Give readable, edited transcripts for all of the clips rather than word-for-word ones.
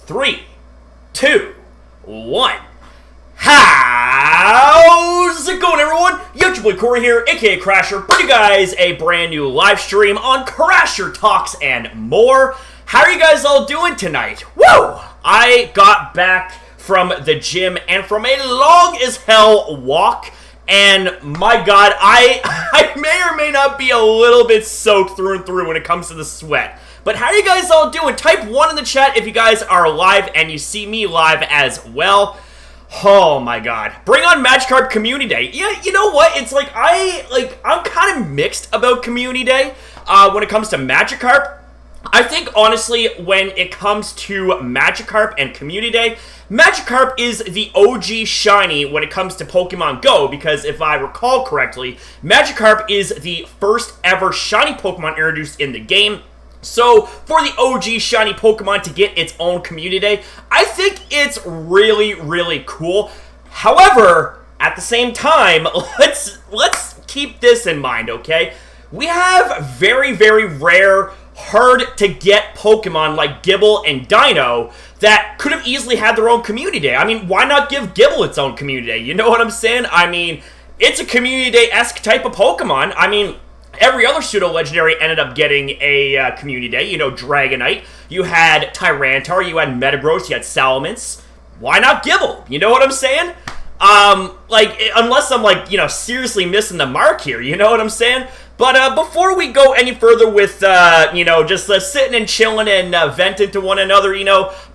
3, 2, 1. How's it going, everyone? Yo, your boy Corey here, aka Crasher, bringing you guys a brand new live stream on Crasher Talks and More. How are you guys all doing tonight? Woo! I got back from the gym and from a long as hell walk, and my god, I may or may not be a little bit soaked through and through when it comes to the sweat. But how are you guys all doing? Type 1 in the chat if you guys are live and you see me live as well. Oh my god. Bring on Magikarp Community Day. Yeah, you know what? It's like, I'm kind of mixed about Community Day when it comes to Magikarp. I think, honestly, when it comes to Magikarp and Community Day, Magikarp is the OG shiny when it comes to Pokemon Go, because if I recall correctly, Magikarp is the first ever shiny Pokemon introduced in the game. So, for the OG shiny Pokemon to get its own Community Day, I think it's really, really cool. However, at the same time, let's keep this in mind, okay? We have very, very rare, hard-to-get Pokemon like Gible and Dino that could have easily had their own Community Day. I mean, why not give Gible its own Community Day? You know what I'm saying? I mean, it's a Community Day-esque type of Pokemon. I mean, every other pseudo-legendary ended up getting a Community Day. You know, Dragonite. You had Tyranitar. You had Metagross. You had Salamence. Why not Gible? You know what I'm saying? Unless I'm, seriously missing the mark here. You know what I'm saying? But before we go any further with, just sitting and chilling and venting to one another,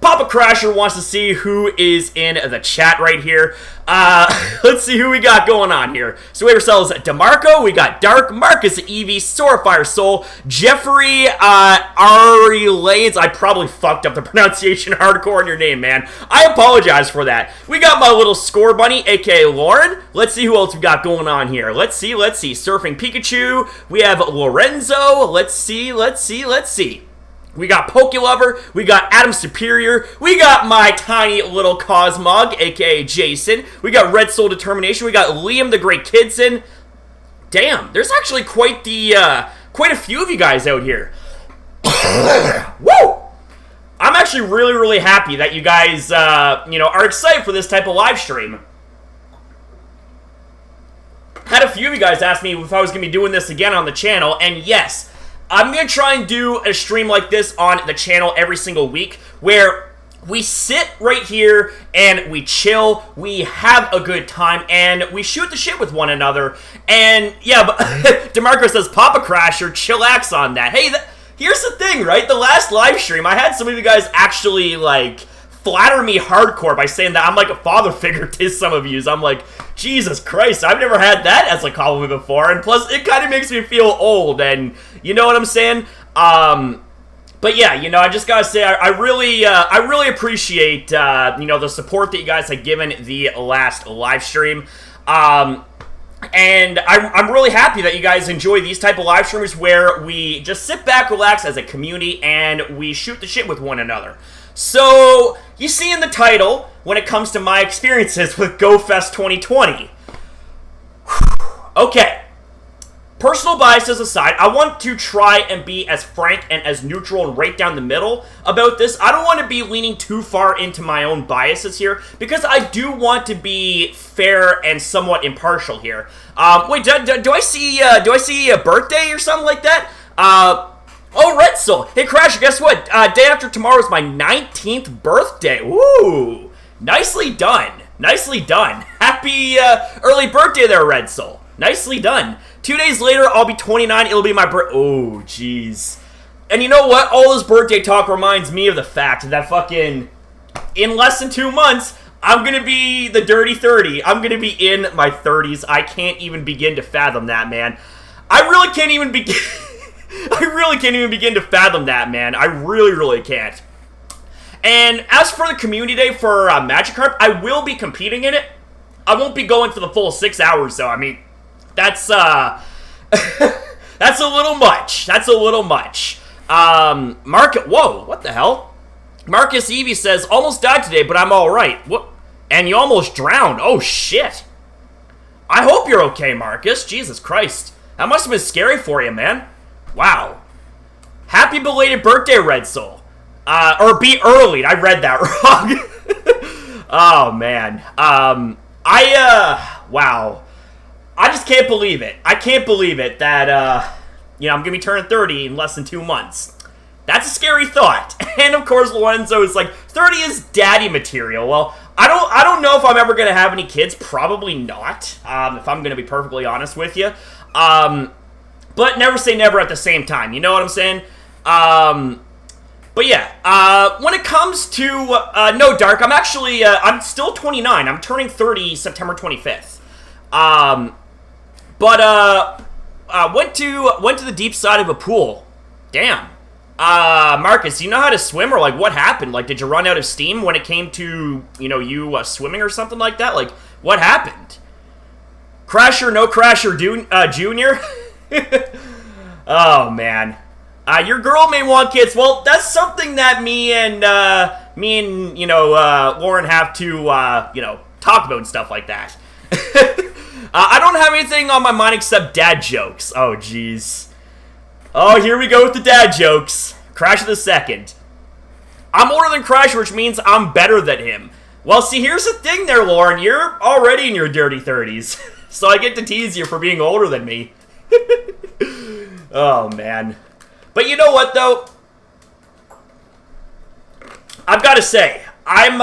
Papa Crasher wants to see who is in the chat right here. Let's see who we got going on here. So we have ourselves DeMarco, we got Dark, Marcus, Eevee, Sorafire Soul, Jeffrey, Ari Lades. I probably fucked up the pronunciation hardcore on your name, man. I apologize for that. We got my little score bunny, aka Lauren. Let's see who else we got going on here. Let's see. Surfing Pikachu. We have Lorenzo. Let's see. We got Pokelover, we got Adam Superior, we got my tiny little Cosmog, aka Jason, we got Red Soul Determination, we got Liam the Great Kidson. Damn, there's actually quite a few of you guys out here. Woo! I'm actually really, really happy that you guys, are excited for this type of live stream. Had a few of you guys ask me if I was going to be doing this again on the channel, and yes, I'm going to try and do a stream like this on the channel every single week, where we sit right here and we chill, we have a good time, and we shoot the shit with one another. And yeah, but DeMarco says, Papa Crasher, chillax on that. Hey, here's the thing, right? The last live stream, I had some of you guys actually, flatter me hardcore by saying that I'm like a father figure to some of yous. I'm like, Jesus Christ, I've never had that as a compliment before, and plus, it kind of makes me feel old, and you know what I'm saying? But yeah, I just gotta say, I really appreciate, the support that you guys have given the last live stream, and I'm really happy that you guys enjoy these type of live streams where we just sit back, relax as a community, and we shoot the shit with one another. So, you see in the title, when it comes to my experiences with GoFest 2020. Okay. Personal biases aside, I want to try and be as frank and as neutral and right down the middle about this. I don't want to be leaning too far into my own biases here, because I do want to be fair and somewhat impartial here. Wait, do I see a birthday or something like that? Oh, Red Soul. Hey, Crasher, guess what? Day after tomorrow is my 19th birthday. Woo! Nicely done. Nicely done. Happy early birthday there, Red Soul. Nicely done. 2 days later, I'll be 29. It'll be my Oh, jeez. And you know what? All this birthday talk reminds me of the fact that fucking in less than 2 months, I'm going to be the dirty 30. I'm going to be in my 30s. I can't even begin to fathom that, man. I really can't even begin... I really can't even begin to fathom that, man. I really, really can't. And as for the Community Day for Magikarp, I will be competing in it. I won't be going for the full 6 hours, though. I mean, that's, that's a little much. That's a little much. Whoa, what the hell? Marcus Eevee says, almost died today, but I'm alright. What? And you almost drowned. Oh, shit. I hope you're okay, Marcus. Jesus Christ. That must have been scary for you, man. Wow. Happy belated birthday, Red Soul. Or be early. I read that wrong. Oh, man. Wow. I just can't believe it. I can't believe it that, I'm going to be turning 30 in less than 2 months. That's a scary thought. And, of course, Lorenzo is like, 30 is daddy material. Well, I don't know if I'm ever going to have any kids. Probably not, if I'm going to be perfectly honest with you. But never say never at the same time. You know what I'm saying? But yeah, when it comes to, no, Dark, I'm actually, I'm still 29. I'm turning 30 September 25th. Went to the deep side of a pool. Damn. Marcus, do you know how to swim, or, like, what happened? Like, did you run out of steam when it came to, you swimming or something like that? Like, what happened? Crasher, no Crasher, Junior? Oh, man. Your girl may want kids. Well, that's something that me and Lauren have to, talk about and stuff like that. I don't have anything on my mind except dad jokes. Oh, jeez. Oh, here we go with the dad jokes. Crasher the second. I'm older than Crasher, which means I'm better than him. Well, see, here's the thing there, Lauren. You're already in your dirty 30s. So I get to tease you for being older than me. Oh, man. But you know what, though? I've got to say, I'm,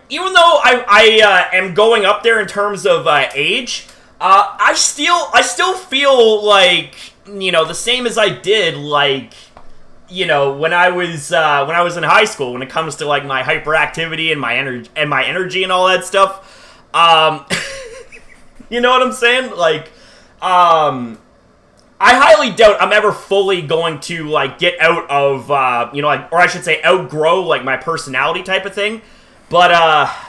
even though I am going up there in terms of age, I still feel like, the same as I did, like, when I was in high school, when it comes to, like, my hyperactivity and my energy and all that stuff. You know what I'm saying? Like, I highly doubt I'm ever fully going to, like, get out of, or I should say outgrow, like, my personality type of thing. But,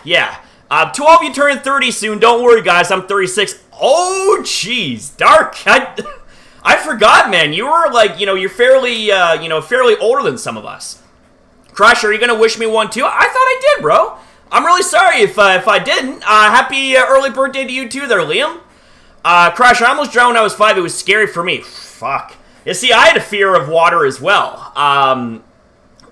yeah. To all of you turning 30 soon, don't worry, guys, I'm 36. Oh, jeez, Dark. I forgot, man. You were, like, you're fairly, fairly older than some of us. Crasher, are you going to wish me one, too? I thought I did, bro. I'm really sorry if I didn't. Happy early birthday to you, too, there, Liam. Crasher, I almost drowned when I was 5. It was scary for me. Fuck. You see, I had a fear of water as well.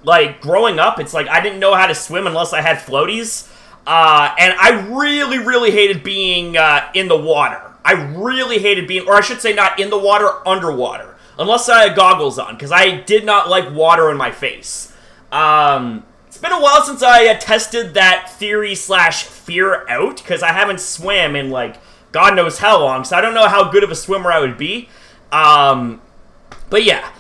Like, growing up, it's like I didn't know how to swim unless I had floaties. And I really, really hated being in the water. I really hated being, or I should say not in the water, underwater. Unless I had goggles on, because I did not like water in my face. It's been a while since I tested that theory/fear out, because I haven't swam in, like, God knows how long, so I don't know how good of a swimmer I would be. But yeah.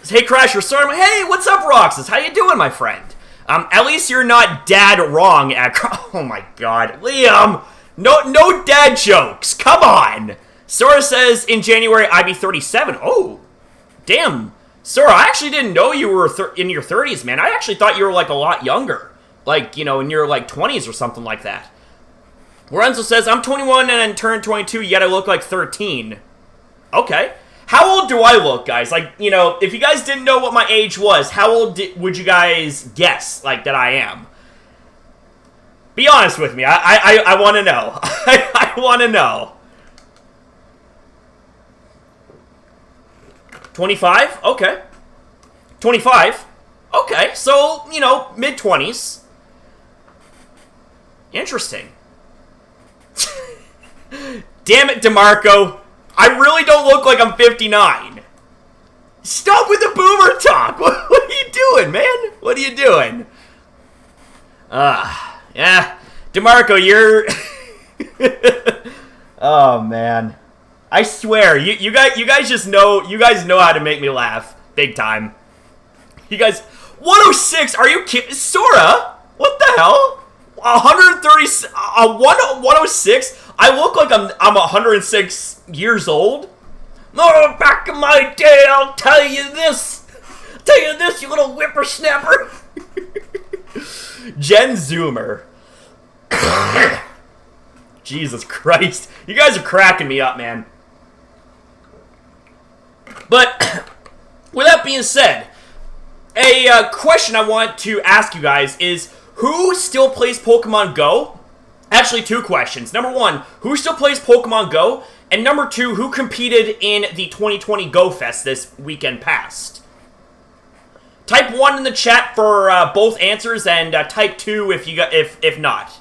Hey, Crasher, sorry. Hey, what's up, Roxas? How you doing, my friend? At least you're not dad wrong at... Oh, my God. Liam! No dad jokes. Come on. Sora says, in January, I'd be 37. Oh, damn. Sora, I actually didn't know you were in your 30s, man. I actually thought you were, like, a lot younger. Like, in your, like, 20s or something like that. Lorenzo says, I'm 21 and turned 22, yet I look like 13. Okay. How old do I look, guys? Like, if you guys didn't know what my age was, how old would you guys guess, like, that I am? Be honest with me. I want to know. I want to know. 25? Okay. 25? Okay. So, mid-20s. Interesting. Damn it, DeMarco. I really don't look like I'm 59. Stop with the boomer talk. What are you doing, man? What are you doing? Yeah. DeMarco, you're... Oh, man. I swear, you guys just know, you guys know how to make me laugh. Big time. You guys... 106? Are you kidding? Sora? What the hell? 130... 106? I look like I'm 106 years old. Oh, back in my day, I'll tell you this. You little whippersnapper. Gen Zoomer. Jesus Christ. You guys are cracking me up, man. But, with that being said, a question I want to ask you guys is, who still plays Pokemon Go? Actually, 2 questions. Number 1, who still plays Pokemon Go? And number 2, who competed in the 2020 Go Fest this weekend past? type 1 in the chat for both answers, and type 2 if not.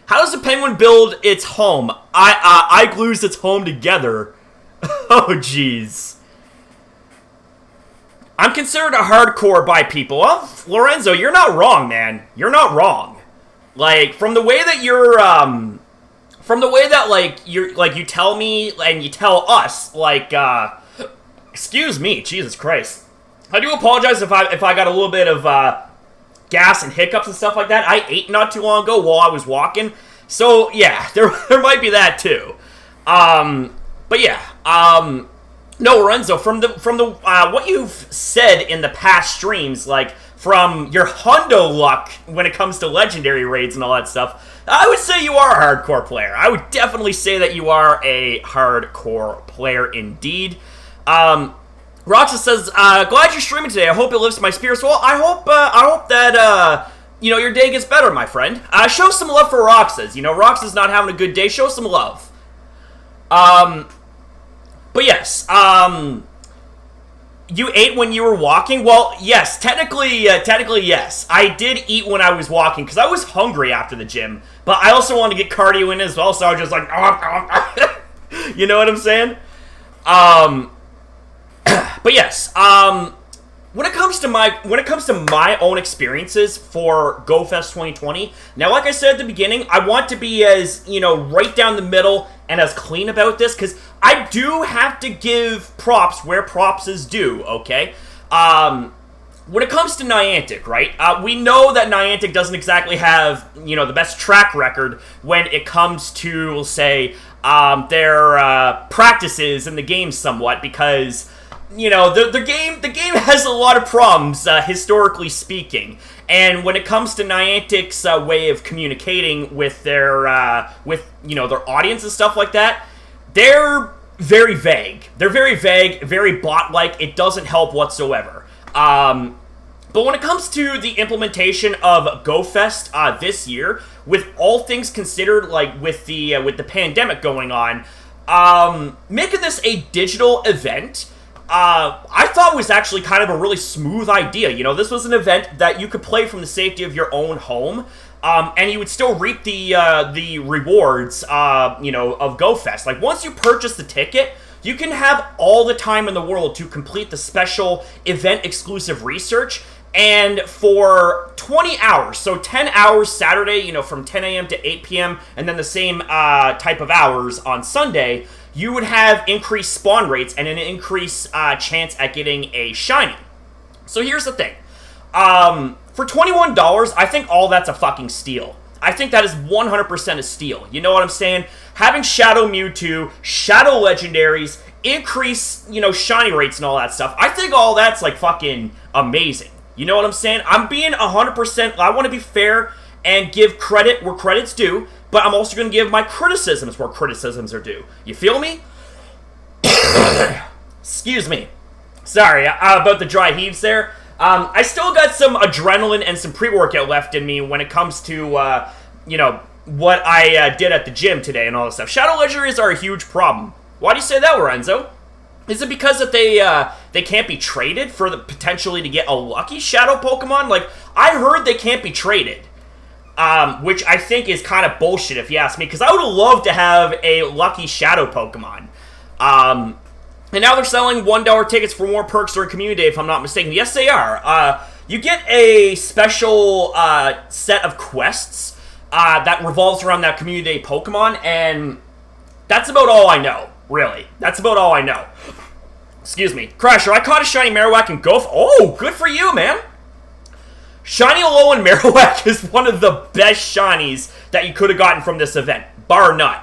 How does the penguin build its home? I glues its home together. Oh, jeez. I'm considered a hardcore by people. Well, Lorenzo, you're not wrong, man. You're not wrong. Like, from the way that you're, you tell me and you tell us, like, excuse me, Jesus Christ. I do apologize if I got a little bit of, gas and hiccups and stuff like that. I ate not too long ago while I was walking. So, yeah, there might be that, too. But yeah, no, Lorenzo, from the what you've said in the past streams, like, from your hundo luck when it comes to legendary raids and all that stuff, I would say you are a hardcore player. I would definitely say that you are a hardcore player indeed. Roxa says, glad you're streaming today. I hope it lifts my spirits. Well, I hope that, your day gets better, my friend. Show some love for Roxas. Roxas not having a good day. Show some love. But yes, you ate when you were walking? Well, yes, technically, yes. I did eat when I was walking, because I was hungry after the gym, but I also wanted to get cardio in as well, so I was just like, you know what I'm saying? But yes, when it comes to my own experiences for GoFest 2020, now, like I said at the beginning, I want to be as, right down the middle and as clean about this, because I do have to give props where props is due, okay? When it comes to Niantic, right, we know that Niantic doesn't exactly have, the best track record when it comes to, we'll say, their practices in the game somewhat, because the game has a lot of problems, historically speaking. And when it comes to Niantic's way of communicating with their their audience and stuff like that, they're very vague. They're very vague, very bot-like. It doesn't help whatsoever. But when it comes to the implementation of GoFest this year, with all things considered, like with the pandemic going on, making this a digital event, I thought was actually kind of a really smooth idea. This was an event that you could play from the safety of your own home, and you would still reap the rewards, of GoFest. Like, once you purchase the ticket, you can have all the time in the world to complete the special event-exclusive research, and for 20 hours, so 10 hours Saturday, from 10 a.m. to 8 p.m., and then the same type of hours on Sunday, you would have increased spawn rates and an increased chance at getting a shiny. So here's the thing. For $21, I think all that's a fucking steal. I think that is 100% a steal. You know what I'm saying? Having Shadow Mewtwo, Shadow Legendaries, increase, shiny rates and all that stuff, I think all that's, like, fucking amazing. You know what I'm saying? I'm being 100%, I want to be fair and give credit where credit's due, but I'm also going to give my criticisms where criticisms are due. You feel me? Excuse me. Sorry about the dry heaves there. I still got some adrenaline and some pre-workout left in me when it comes to, what I did at the gym today and all this stuff. Shadow Legendaries are a huge problem. Why do you say that, Lorenzo? Is it because that they can't be traded for the potentially to get a lucky Shadow Pokemon? Like, I heard they can't be traded. Which I think is kind of bullshit if you ask me, because I would love to have a lucky Shadow Pokemon. And now they're selling $1 tickets for more perks during Community Day, if I'm not mistaken. Yes, they are. You get a special set of quests that revolves around that Community Day Pokemon, and that's about all I know, really. That's about all I know. Excuse me. Crasher, I caught a shiny Marowak and Golf. Oh, good for you, man. Shiny Alolan Marowak is one of the best shinies that you could have gotten from this event, bar none.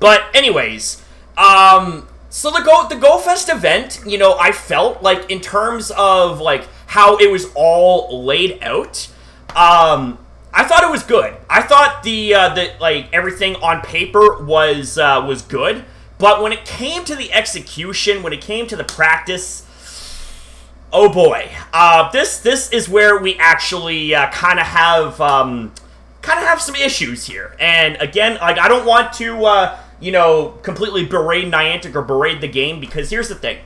But anyways, so the GoFest event, I felt like in terms of like how it was all laid out, I thought it was good. I thought the like everything on paper was good, but when it came to the execution, when it came to the practice, oh boy, this is where we actually kind of have some issues here. And again, like, I don't want to completely berate Niantic or berate the game, because here's the thing.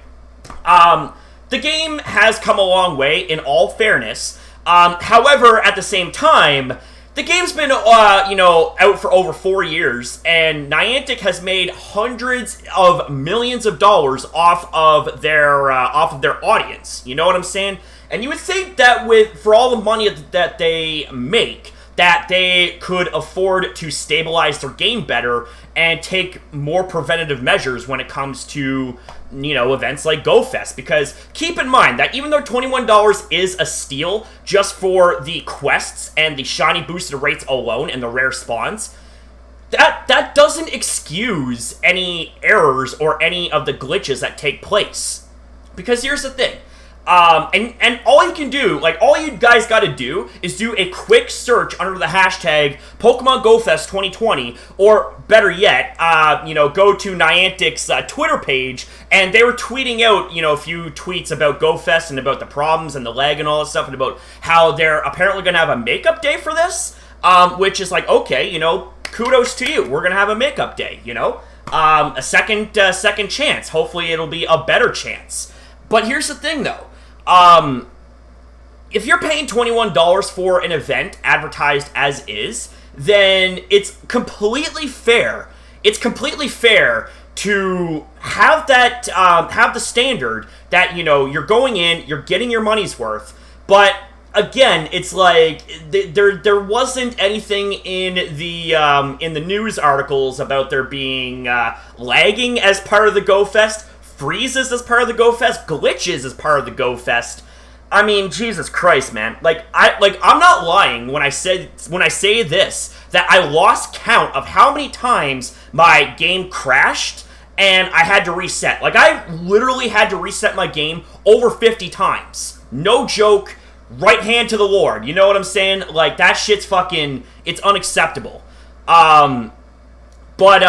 the game has come a long way, in all fairness. However, at the same time, the game's been, out for over 4 years, and Niantic has made hundreds of millions of dollars off of their audience. You know what I'm saying? And you would think that for all the money that they make, that they could afford to stabilize their game better and take more preventative measures when it comes to, events like GoFest. Because keep in mind that even though $21 is a steal just for the quests and the shiny boosted rates alone and the rare spawns, that doesn't excuse any errors or any of the glitches that take place. Because here's the thing. And all you can do, all you guys gotta do is do a quick search under the hashtag Pokemon GoFest 2020, or better yet, go to Niantic's Twitter page, and they were tweeting out, a few tweets about GoFest and about the problems and the lag and all that stuff, and about how they're apparently gonna have a makeup day for this, which is okay, kudos to you, we're gonna have a makeup day, a second chance, hopefully it'll be a better chance. But here's the thing, though. If you're paying $21 for an event advertised as is, then it's completely fair. It's completely fair to have that, have the standard that, you're going in, you're getting your money's worth. But again, it's there wasn't anything in the news articles about there being lagging as part of the GoFest, freezes as part of the GoFest, glitches as part of the GoFest. I mean, Jesus Christ, man. I'm not lying when I say this, that I lost count of how many times my game crashed and I had to reset. I literally had to reset my game over 50 times. No joke, right hand to the Lord. You know what I'm saying? That shit's it's unacceptable. But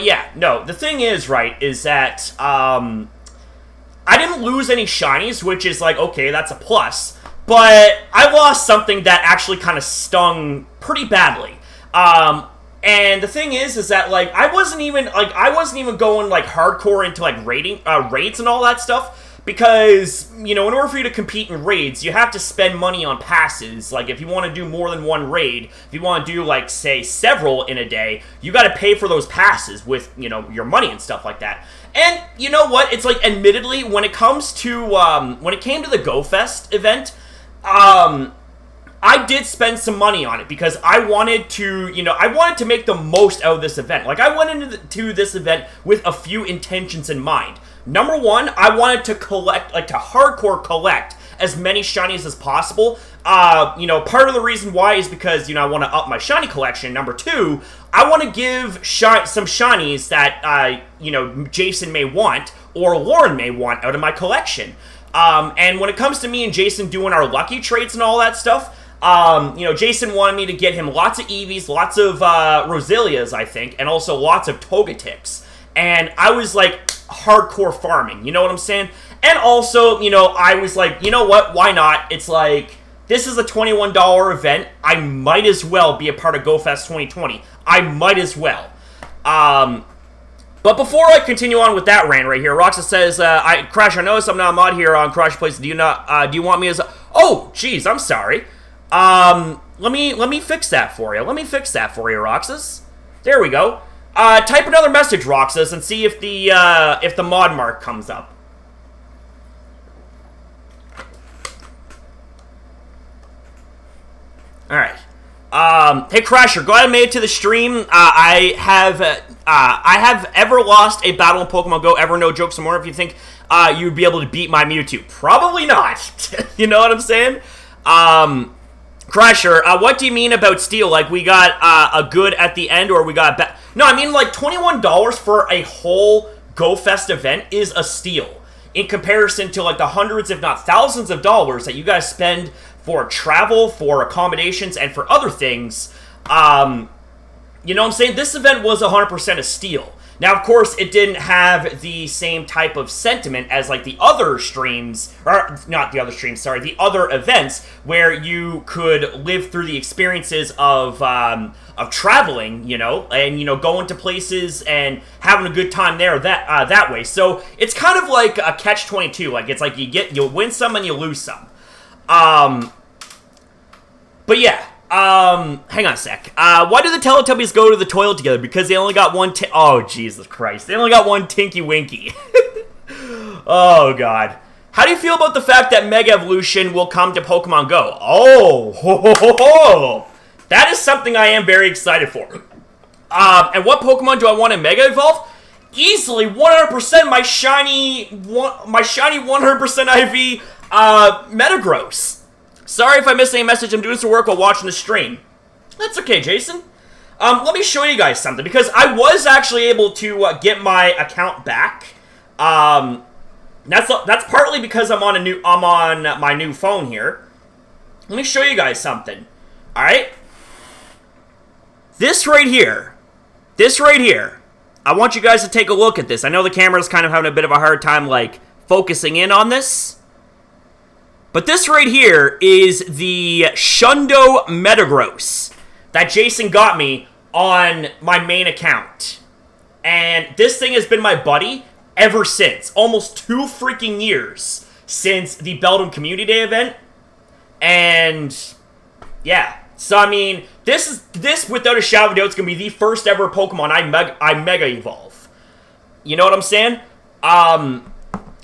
yeah, no, the thing is, is that, I didn't lose any shinies, which is okay, that's a plus, but I lost something that actually kind of stung pretty badly. And the thing is that, I wasn't even going, hardcore into, raids and all that stuff, because, in order for you to compete in raids, you have to spend money on passes. If you want to do more than one raid, if you want to do, say, several in a day, you got to pay for those passes with, your money and stuff like that. And, you know what? It's admittedly, when it comes to, when it came to the GoFest event, I did spend some money on it because I wanted to, make the most out of this event. I went into this event with a few intentions in mind. Number one, I wanted to collect, to hardcore collect as many shinies as possible. Part of the reason why is because, I want to up my shiny collection. Number two, I want to give some shinies that, Jason may want or Lauren may want out of my collection. And when it comes to me and Jason doing our lucky traits and all that stuff, Jason wanted me to get him lots of Eevees, lots of Roselias, I think, and also lots of Togetics. And I was hardcore farming, you know what I'm saying? And also, I was you know what, why not? It's this is a $21 event, I might as well be a part of GoFest 2020. I might as well. But before I continue on with that rant right here, Roxa says, Crash, I noticed I'm not a mod here on Crash Plays. Do you want me as a... Oh, jeez, I'm sorry. Let me fix that for you. Roxas. There we go. Type another message, Roxas, and see if the mod mark comes up. Alright. Hey Crasher, glad I made it to the stream. I have ever lost a battle in Pokemon Go, ever, no joke some more, if you think you'd be able to beat my Mewtwo. Probably not. You know what I'm saying? Crasher, what do you mean about steal? We got a good at the end, or we got bad? No, I mean $21 for a whole GoFest event is a steal in comparison to the hundreds, if not thousands of dollars that you guys spend for travel, for accommodations, and for other things. You know what I'm saying? This event was 100% a steal. Now, of course, it didn't have the same type of sentiment as, like, the other streams, or not the other streams, sorry, the other events where you could live through the experiences of traveling, you know, and, you know, going to places and having a good time there that way. So it's kind of like a catch-22. Like, it's like you win some and you lose some. But yeah. Hang on a sec. Why do the Teletubbies go to the toilet together? Because they only got one oh, Jesus Christ. They only got one Tinky Winky. Oh, God. How do you feel about the fact that Mega Evolution will come to Pokemon Go? Oh, ho, ho, ho, ho. That is something I am very excited for. And what Pokemon do I want to Mega Evolve? Easily, 100% my shiny 100% IV, Metagross. Sorry if I missed any message. I'm doing some work while watching the stream. That's okay, Jason. Let me show you guys something, because I was actually able to get my account back. That's partly because I'm on my new phone here. Let me show you guys something. All right. This right here. I want you guys to take a look at this. I know the camera's kind of having a bit of a hard time, like, focusing in on this. But this right here is the Shundo Metagross that Jason got me on my main account. And this thing has been my buddy ever since. Almost 2 freaking years since the Beldum Community Day event. And, yeah. So, I mean, this without a shadow of a doubt, is going to be the first ever Pokemon I Mega Evolve. You know what I'm saying?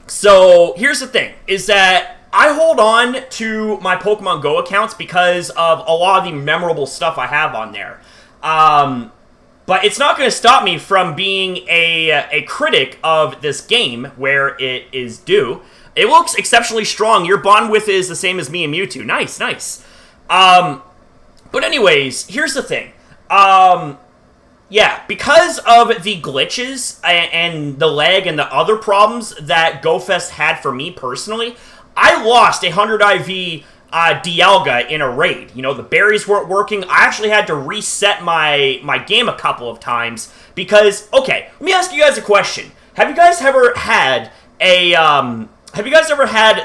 So, here's the thing, is that I hold on to my Pokemon Go accounts because of a lot of the memorable stuff I have on there. But it's not going to stop me from being a critic of this game where it is due. It looks exceptionally strong. Your bond with it is the same as me and Mewtwo. Nice, nice. But anyways, here's the thing. Yeah, because of the glitches and the lag and the other problems that GoFest had for me personally, I lost 100 IV Dialga in a raid. You know, the berries weren't working. I actually had to reset my game a couple of times because, okay, let me ask you guys a question. Have you guys ever had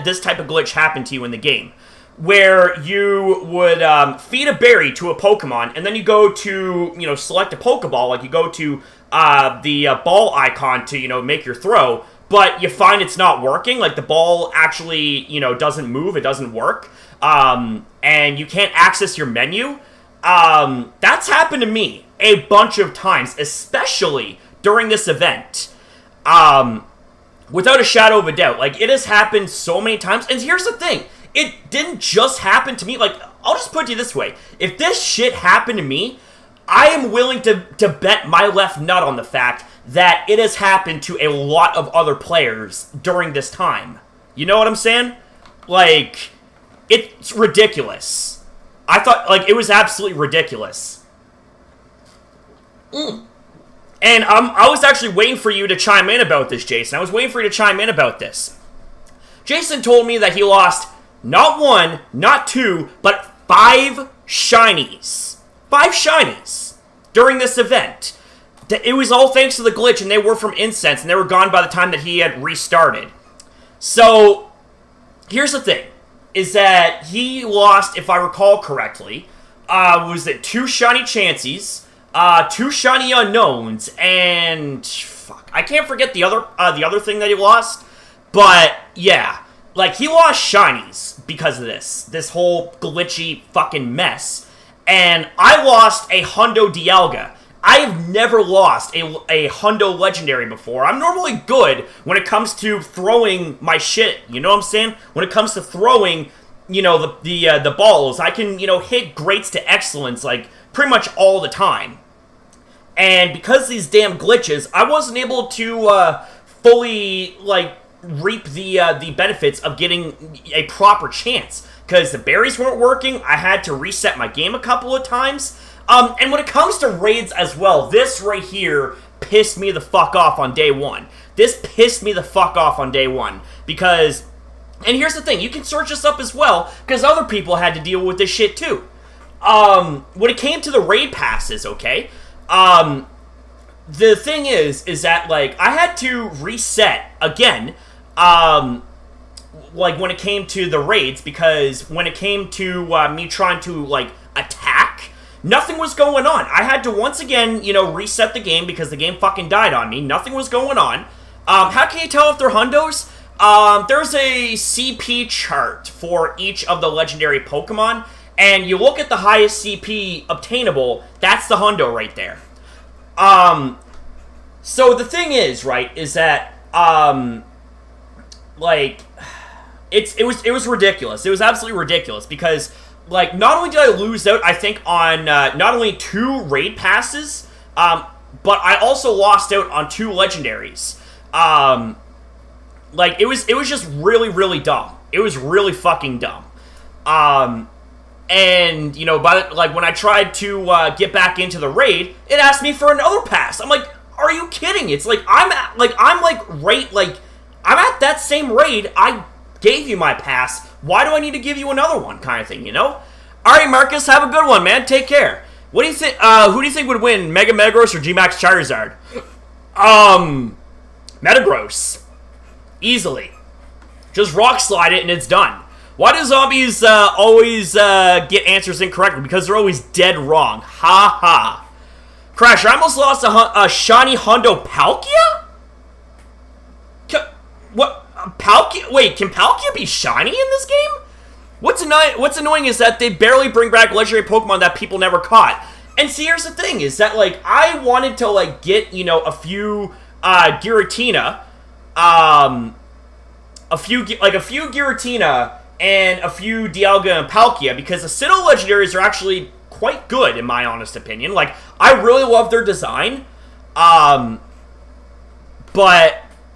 this type of glitch happen to you in the game? Where you would feed a berry to a Pokemon, and then you go to, you know, select a Pokeball, like you go to the ball icon to, you know, make your throw, but you find it's not working, like the ball actually, you know, doesn't move, it doesn't work, and you can't access your menu. That's happened to me a bunch of times, especially during this event. Without a shadow of a doubt. Like, it has happened so many times, and here's the thing. It didn't just happen to me. Like, I'll just put it this way. If this shit happened to me, I am willing to bet my left nut on the fact that it has happened to a lot of other players during this time. You know what I'm saying? Like, it's ridiculous. I thought, like, it was absolutely ridiculous. And I was actually waiting for you to chime in about this, Jason. I was waiting for you to chime in about this. Jason told me that he lost not 1, not 2, but 5 shinies. 5 shinies during this event. It was all thanks to the glitch, and they were from Incense, and they were gone by the time that he had restarted. So, here's the thing, is that he lost, if I recall correctly, was it 2 shiny Chanseys, 2 shiny Unknowns, and fuck, I can't forget the other thing that he lost, but yeah. Like, he lost shinies because of this whole glitchy fucking mess. And I lost a Hundo Dialga. I have never lost a Hundo Legendary before. I'm normally good when it comes to throwing my shit. You know what I'm saying? When it comes to throwing, you know, the balls, I can, you know, hit greats to excellence, like, pretty much all the time. And because of these damn glitches, I wasn't able to fully, like, reap the benefits of getting a proper chance, because the berries weren't working. I had to reset my game a couple of times, and when it comes to raids as well, this right here pissed me the fuck off on day one. Because, and here's the thing, you can search this up as well, because other people had to deal with this shit too. When it came to the raid passes, okay, the thing is that, like, I had to reset again, like, when it came to the raids, because when it came to me trying to, like, attack, nothing was going on. I had to once again, you know, reset the game because the game fucking died on me. Nothing was going on. How can you tell if they're hundos? There's a CP chart for each of the legendary Pokemon, and you look at the highest CP obtainable, that's the hundo right there. So the thing is, right, is that, like, it was ridiculous. It was absolutely ridiculous because, like, not only did I lose out, I think, on, not only 2 raid passes, but I also lost out on 2 legendaries. Like, it was just really, really dumb. It was really fucking dumb. And, you know, like, when I tried to, get back into the raid, it asked me for another pass. I'm like, are you kidding? It's like, I'm at that same raid. I gave you my pass. Why do I need to give you another one, kind of thing, you know? Alright, Marcus, have a good one, man. Take care. What do you think, who do you think would win, Mega Metagross or G-Max Charizard? Metagross. Easily. Just rock slide it and it's done. Why do zombies always get answers incorrectly? Because they're always dead wrong. Ha ha. Crasher, I almost lost a shiny Hundo Palkia? What? Palkia? Wait, can Palkia be shiny in this game? What's annoying is that they barely bring back legendary Pokemon that people never caught. And see, here's the thing, is that, like, I wanted to, like, get, you know, a few Giratina, a few Giratina and a few Dialga and Palkia, because the Sinnoh legendaries are actually quite good, in my honest opinion. Like, I really love their design. But,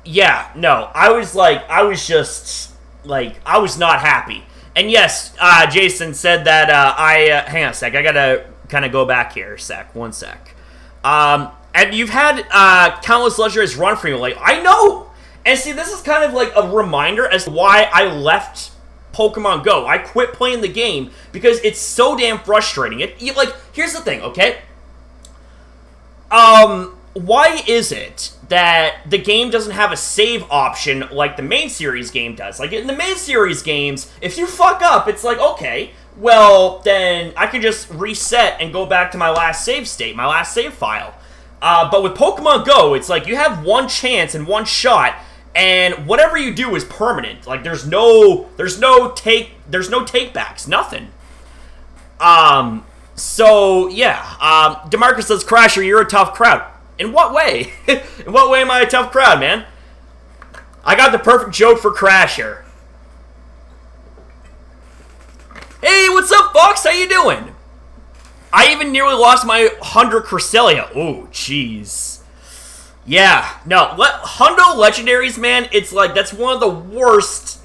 yeah, no, I was not happy. And yes, Jason said that, hang on a sec, I gotta kind of go back here a sec, one sec. And you've had, countless legendaries run for you, like, I know! And see, this is kind of like a reminder as to why I left Pokemon Go. I quit playing the game because it's so damn frustrating. Like, here's the thing, okay? Why is it that the game doesn't have a save option like the main series game does? Like, in the main series games, if you fuck up, it's like, okay, well, then I can just reset and go back to my last save state, my last save file. But with Pokemon Go, it's like you have one chance and one shot, and whatever you do is permanent. Like, there's no take-backs, nothing. So, yeah. DeMarcus says, Crasher, you're a tough crowd. In what way? In what way am I a tough crowd, man? I got the perfect joke for Crasher. Hey, what's up, Fox? How you doing? I even nearly lost my 100 Cresselia. Oh, jeez. Yeah, no, Hundo Legendaries, man, it's like, that's one of the worst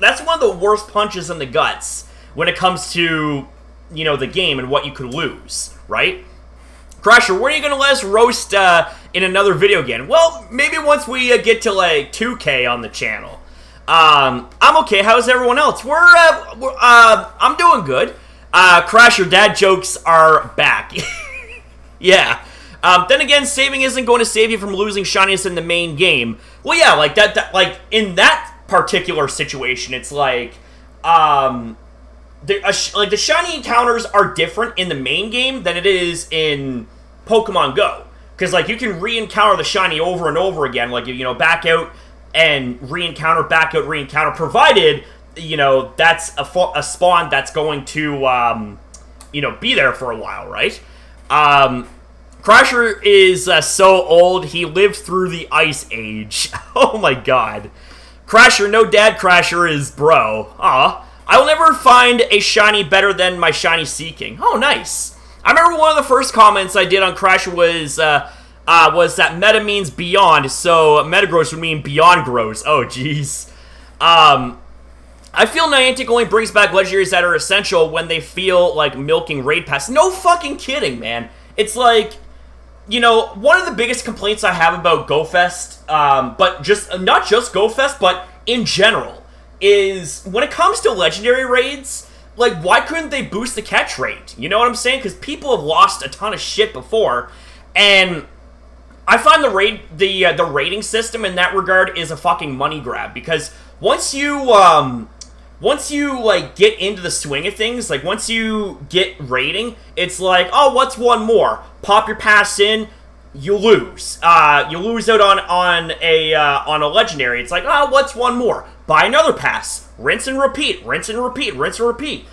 punches in the guts when it comes to, you know, the game and what you could lose, right? Crasher, when are you going to let us roast in another video again? Well, maybe once we get to, like, 2K on the channel. I'm okay. How's everyone else? I'm doing good. Crasher, dad jokes are back. Yeah. Then again, saving isn't going to save you from losing shiniest in the main game. Well, yeah, like, like, in that particular situation, it's like, the shiny encounters are different in the main game than it is in Pokemon Go. Because, like, you can re-encounter the shiny over and over again, like, you know, back out and re-encounter, back out, re-encounter, provided, you know, that's a spawn that's going to, you know, be there for a while, right? Crasher is so old, he lived through the Ice Age. Oh my god. Crasher, no dad Crasher is bro. Aw. I will never find a shiny better than my shiny Seeking. Oh, nice. I remember one of the first comments I did on Crasher was that meta means beyond, so Metagross would mean beyond gross. Oh, jeez. I feel Niantic only brings back legendaries that are essential when they feel like milking raid pass. No fucking kidding, man. It's like, you know, one of the biggest complaints I have about GoFest, but not just GoFest, but in general, is when it comes to legendary raids, like, why couldn't they boost the catch rate? You know what I'm saying? Because people have lost a ton of shit before, and I find the rating system in that regard is a fucking money grab, because once you like get into the swing of things, like once you get rating, it's like, oh, what's one more? Pop your pass in, you lose. You lose out on a legendary. It's like, oh, what's one more? Buy another pass. Rinse and repeat. Rinse and repeat. Rinse and repeat.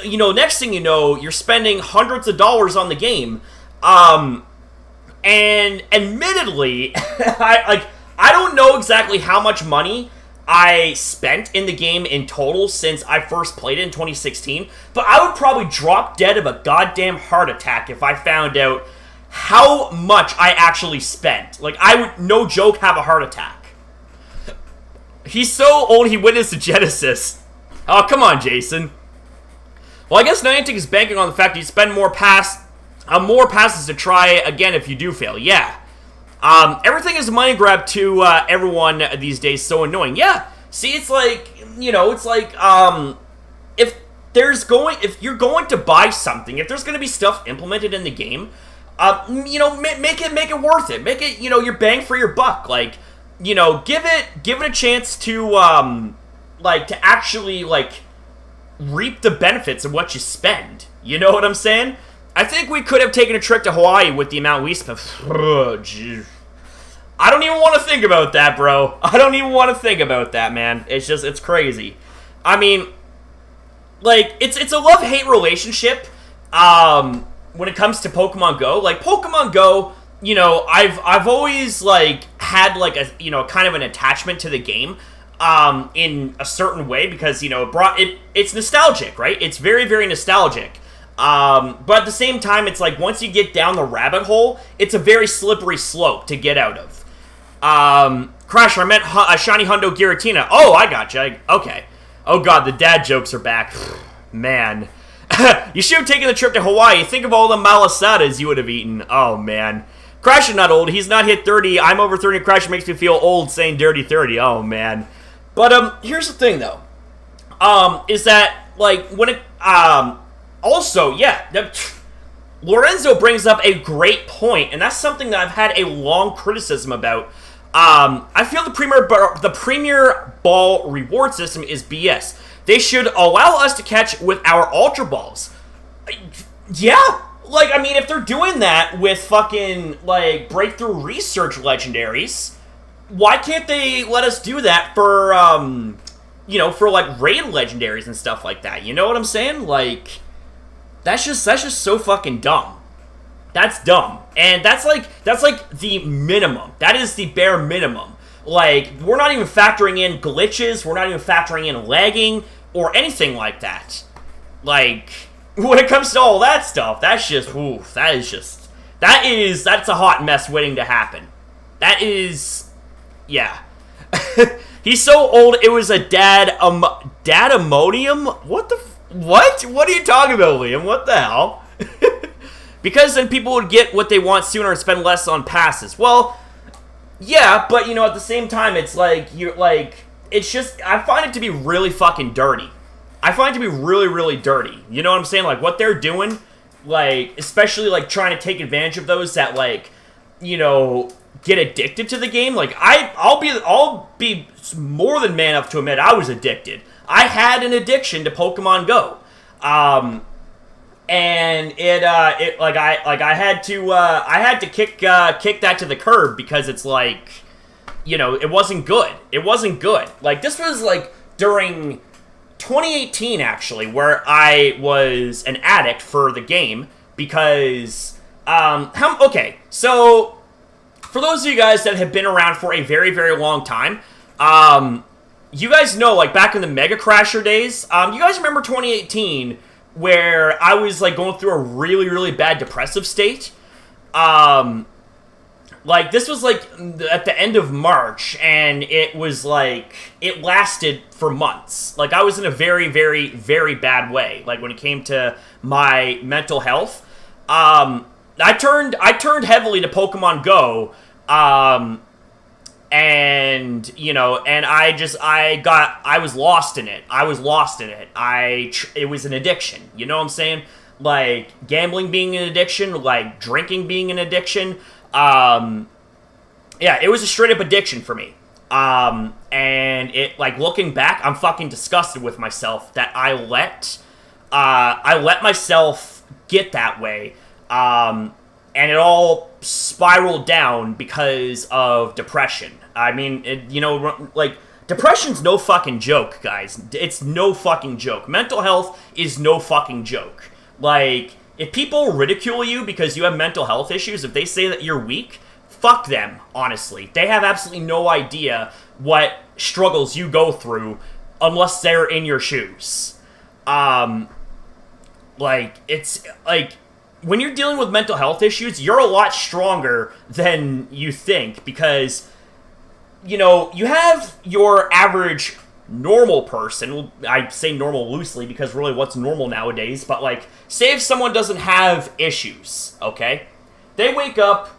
You know, next thing you know, you're spending hundreds of dollars on the game. And admittedly, I don't know exactly how much money I spent in the game in total since I first played it in 2016, but I would probably drop dead of a goddamn heart attack if I found out how much I actually spent. Like, I would, no joke, have a heart attack. He's so old he witnessed the Genesis. Oh, come on, Jason. Well, I guess Niantic is banking on the fact that you spend more passes to try again if you do fail. Yeah. Everything is a money grab to everyone these days. So annoying. Yeah. See, it's like, you know, it's like, if you're going to buy something, if there's going to be stuff implemented in the game, you know, make it worth it. Make it, you know, your bang for your buck. Like, you know, give it a chance to, to actually, like, reap the benefits of what you spend. You know what I'm saying? I think we could have taken a trip to Hawaii with the amount we spent. Oh, geez. I don't even want to think about that, bro. I don't even want to think about that, man. It's crazy. I mean, like, it's a love-hate relationship, when it comes to Pokemon Go. Like, Pokemon Go, you know, I've always, like, had, like, a, you know, kind of an attachment to the game, in a certain way, because, you know, it's nostalgic, right? It's very, very nostalgic. But at the same time, it's like, once you get down the rabbit hole, it's a very slippery slope to get out of. Crasher, I meant Shiny Hundo Giratina. Oh, I gotcha. Okay. Oh god, the dad jokes are back. Man. You should have taken the trip to Hawaii. Think of all the malasadas you would have eaten. Oh, man. Crasher not old. He's not hit 30. I'm over 30. Crasher makes me feel old saying dirty 30. Oh, man. But, here's the thing, though. Is that, like, when it, also, yeah, Lorenzo brings up a great point, and that's something that I've had a long criticism about. I feel the Premier Ball reward system is BS. They should allow us to catch with our Ultra Balls. Yeah, like, I mean, if they're doing that with fucking, like, Breakthrough Research Legendaries, why can't they let us do that for, you know, for, like, Raid Legendaries and stuff like that? You know what I'm saying? Like, that's just so fucking dumb. That's dumb. And that's like the minimum. That is the bare minimum. Like, we're not even factoring in glitches, we're not even factoring in lagging, or anything like that. Like, when it comes to all that stuff, that's just, oof, that's a hot mess waiting to happen. That is, yeah. He's so old, it was a dadamonium? What the what? What are you talking about, Liam? What the hell? Because then people would get what they want sooner and spend less on passes. Well, yeah, but, you know, at the same time, it's like, it's just, I find it to be really fucking dirty. I find it to be really, really dirty. You know what I'm saying? Like, what they're doing, like, especially, like, trying to take advantage of those that, like, you know, get addicted to the game. Like, I'll be more than man enough to admit I was addicted. I had an addiction to Pokemon Go. And I had to kick that to the curb, because it's like, you know, it wasn't good. It wasn't good. Like, this was like during 2018, actually, where I was an addict for the game, because okay, so for those of you guys that have been around for a very, very long time, you guys know, like, back in the Mega Crasher days, you guys remember 2018, where I was, like, going through a really, really bad depressive state? Like, this was, like, at the end of March, and it was, like, it lasted for months. Like, I was in a very, very, very bad way, like, when it came to my mental health. I turned heavily to Pokemon Go, and, you know, and I was lost in it. It was an addiction, you know what I'm saying? Like, gambling being an addiction, like, drinking being an addiction, yeah, it was a straight up addiction for me. And it, like, looking back, I'm fucking disgusted with myself that I let myself get that way. And it all spiraled down because of depression. I mean, depression's no fucking joke, guys. It's no fucking joke. Mental health is no fucking joke. Like, if people ridicule you because you have mental health issues, if they say that you're weak, fuck them, honestly. They have absolutely no idea what struggles you go through unless they're in your shoes. It's like, when you're dealing with mental health issues, you're a lot stronger than you think because, you have your average normal person. I say normal loosely because really what's normal nowadays, but, like, say if someone doesn't have issues, okay? They wake up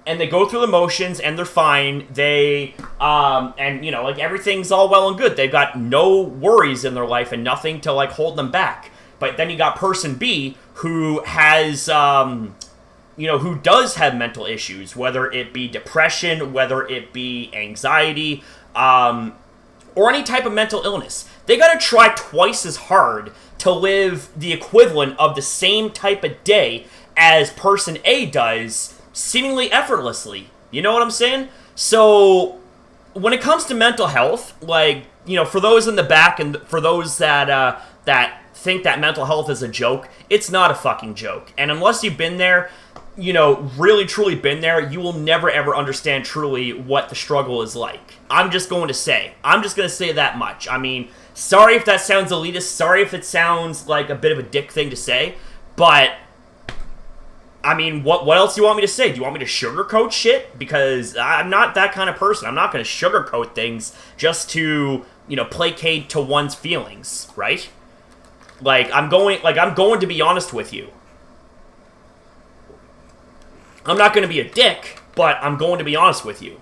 and they go through the motions and they're fine. They, everything's all well and good. They've got no worries in their life and nothing to, like, hold them back. But then you got person B who has, who does have mental issues, whether it be depression, whether it be anxiety, or any type of mental illness. They gotta try twice as hard to live the equivalent of the same type of day as person A does, seemingly effortlessly. You know what I'm saying? So, when it comes to mental health, like, for those in the back and for those that think that mental health is a joke, it's not a fucking joke. And unless you've been there, really truly been there, you will never ever understand truly what the struggle is like. I'm just going to say that much. I mean, sorry if that sounds elitist, sorry if it sounds like a bit of a dick thing to say, but I mean, what else do you want me to say? Do you want me to sugarcoat shit? Because I'm not that kind of person. I'm not going to sugarcoat things just to, placate to one's feelings, right? I'm going to be honest with you. I'm not going to be a dick, but I'm going to be honest with you.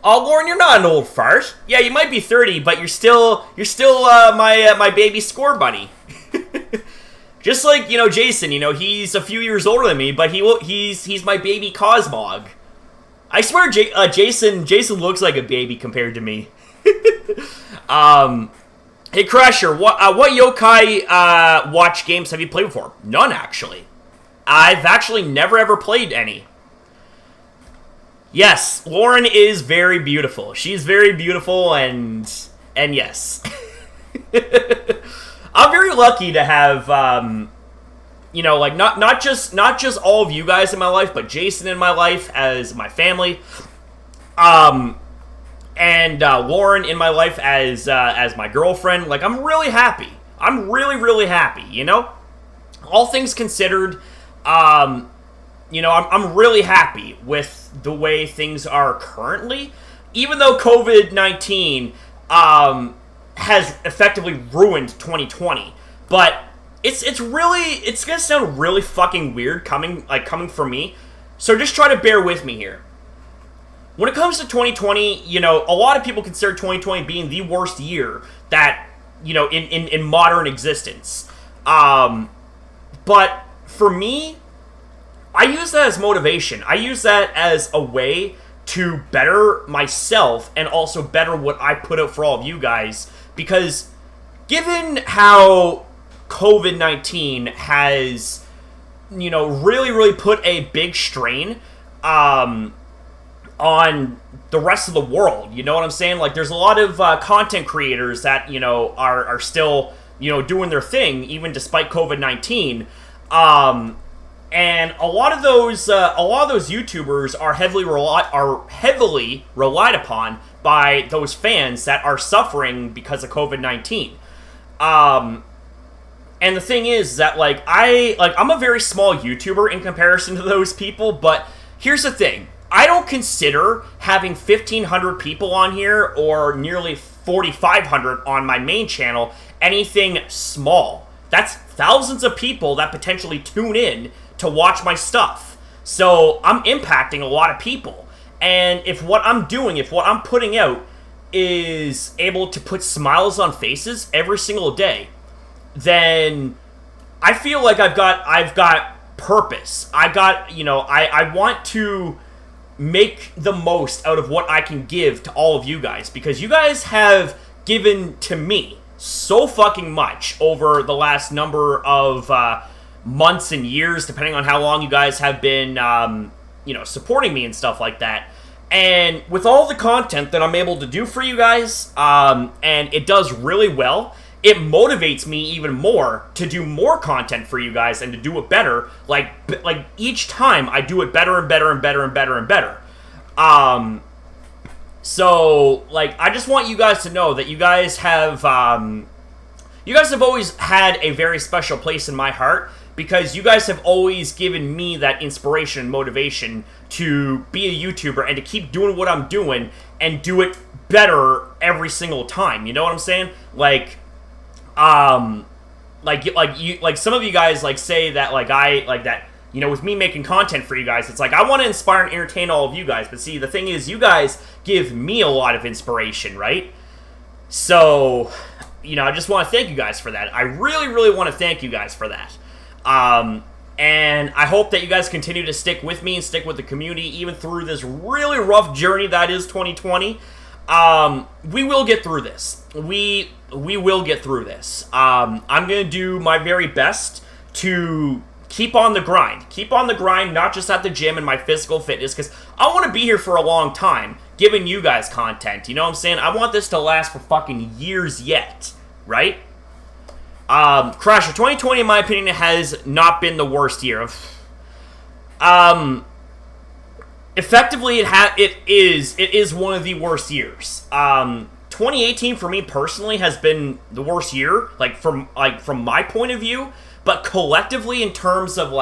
Oh, Lauren, you're not an old fart. Yeah, you might be 30, but you're still my baby score buddy. Just like, Jason, he's a few years older than me, but he's my baby Cosmog. I swear Jason looks like a baby compared to me. Hey Crasher, what yokai watch games have you played before? None, actually. I've actually never ever played any. Yes, Lauren is very beautiful. She's very beautiful, and yes. I'm very lucky to have, not just all of you guys in my life, but Jason in my life as my family, and Lauren in my life as my girlfriend. Like, I'm really happy. I'm really, really happy. All things considered, I'm really happy with the way things are currently, even though COVID-19 has effectively ruined 2020. But it's gonna sound really fucking weird coming from me. So just try to bear with me here. When it comes to 2020, a lot of people consider 2020 being the worst year that, in modern existence. But for me, I use that as motivation. I use that as a way to better myself and also better what I put out for all of you guys. Because given how COVID-19 has, really, really put a big strain on the rest of the world, you know what I'm saying? Like, there's a lot of content creators that, are still, doing their thing, even despite COVID-19. And a lot of those YouTubers are heavily relied upon by those fans that are suffering because of COVID-19. And the thing is that I'm a very small YouTuber in comparison to those people, but here's the thing. I don't consider having 1,500 people on here or nearly 4,500 on my main channel anything small. That's thousands of people that potentially tune in to watch my stuff. So I'm impacting a lot of people. And if what I'm putting out is able to put smiles on faces every single day, then I feel like I've got purpose. I want to make the most out of what I can give to all of you guys, because you guys have given to me so fucking much over the last number of months and years, depending on how long you guys have been, supporting me and stuff like that. And with all the content that I'm able to do for you guys, and it does really well, it motivates me even more to do more content for you guys and to do it better. Like each time I do it better and better and better and better and better. So I just want you guys to know that you guys have always had a very special place in my heart, because you guys have always given me that inspiration and motivation to be a YouTuber and to keep doing what I'm doing and do it better every single time. You know what I'm saying? Some of you guys say that with me making content for you guys, it's I want to inspire and entertain all of you guys. But see, the thing is, you guys give me a lot of inspiration, right? So, I just want to thank you guys for that. I really, really want to thank you guys for that. And I hope that you guys continue to stick with me and stick with the community even through this really rough journey that is 2020. We will get through this. We will get through this. I'm going to do my very best to keep on the grind. Keep on the grind, not just at the gym and my physical fitness, because I want to be here for a long time, giving you guys content. You know what I'm saying? I want this to last for fucking years yet, right? Crasher, 2020, in my opinion, has not been the worst year. Effectively, it is one of the worst years. 2018 for me personally has been the worst year, from my point of view, but collectively in terms of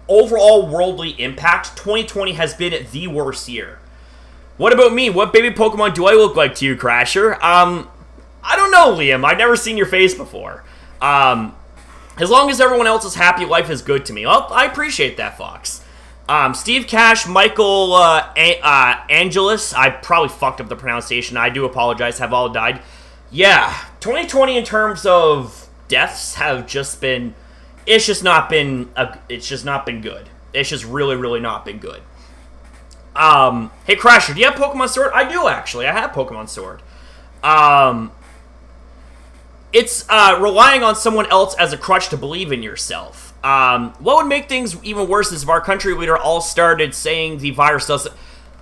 overall worldly impact, 2020 has been the worst year. What about me? What baby Pokemon do I look like to you, Crasher? I don't know, Liam. I've never seen your face before. As long as everyone else is happy, life is good to me. Well, I appreciate that, Fox. Steve Cash, Michael Angelus. I probably fucked up the pronunciation. I do apologize. Have all died. Yeah, 2020 in terms of deaths have just been... It's just not been good. It's just really, really not been good. Hey, Crasher, do you have Pokemon Sword? I do, actually. I have Pokemon Sword. It's relying on someone else as a crutch to believe in yourself. What would make things even worse is if our country leader all started saying the virus doesn't...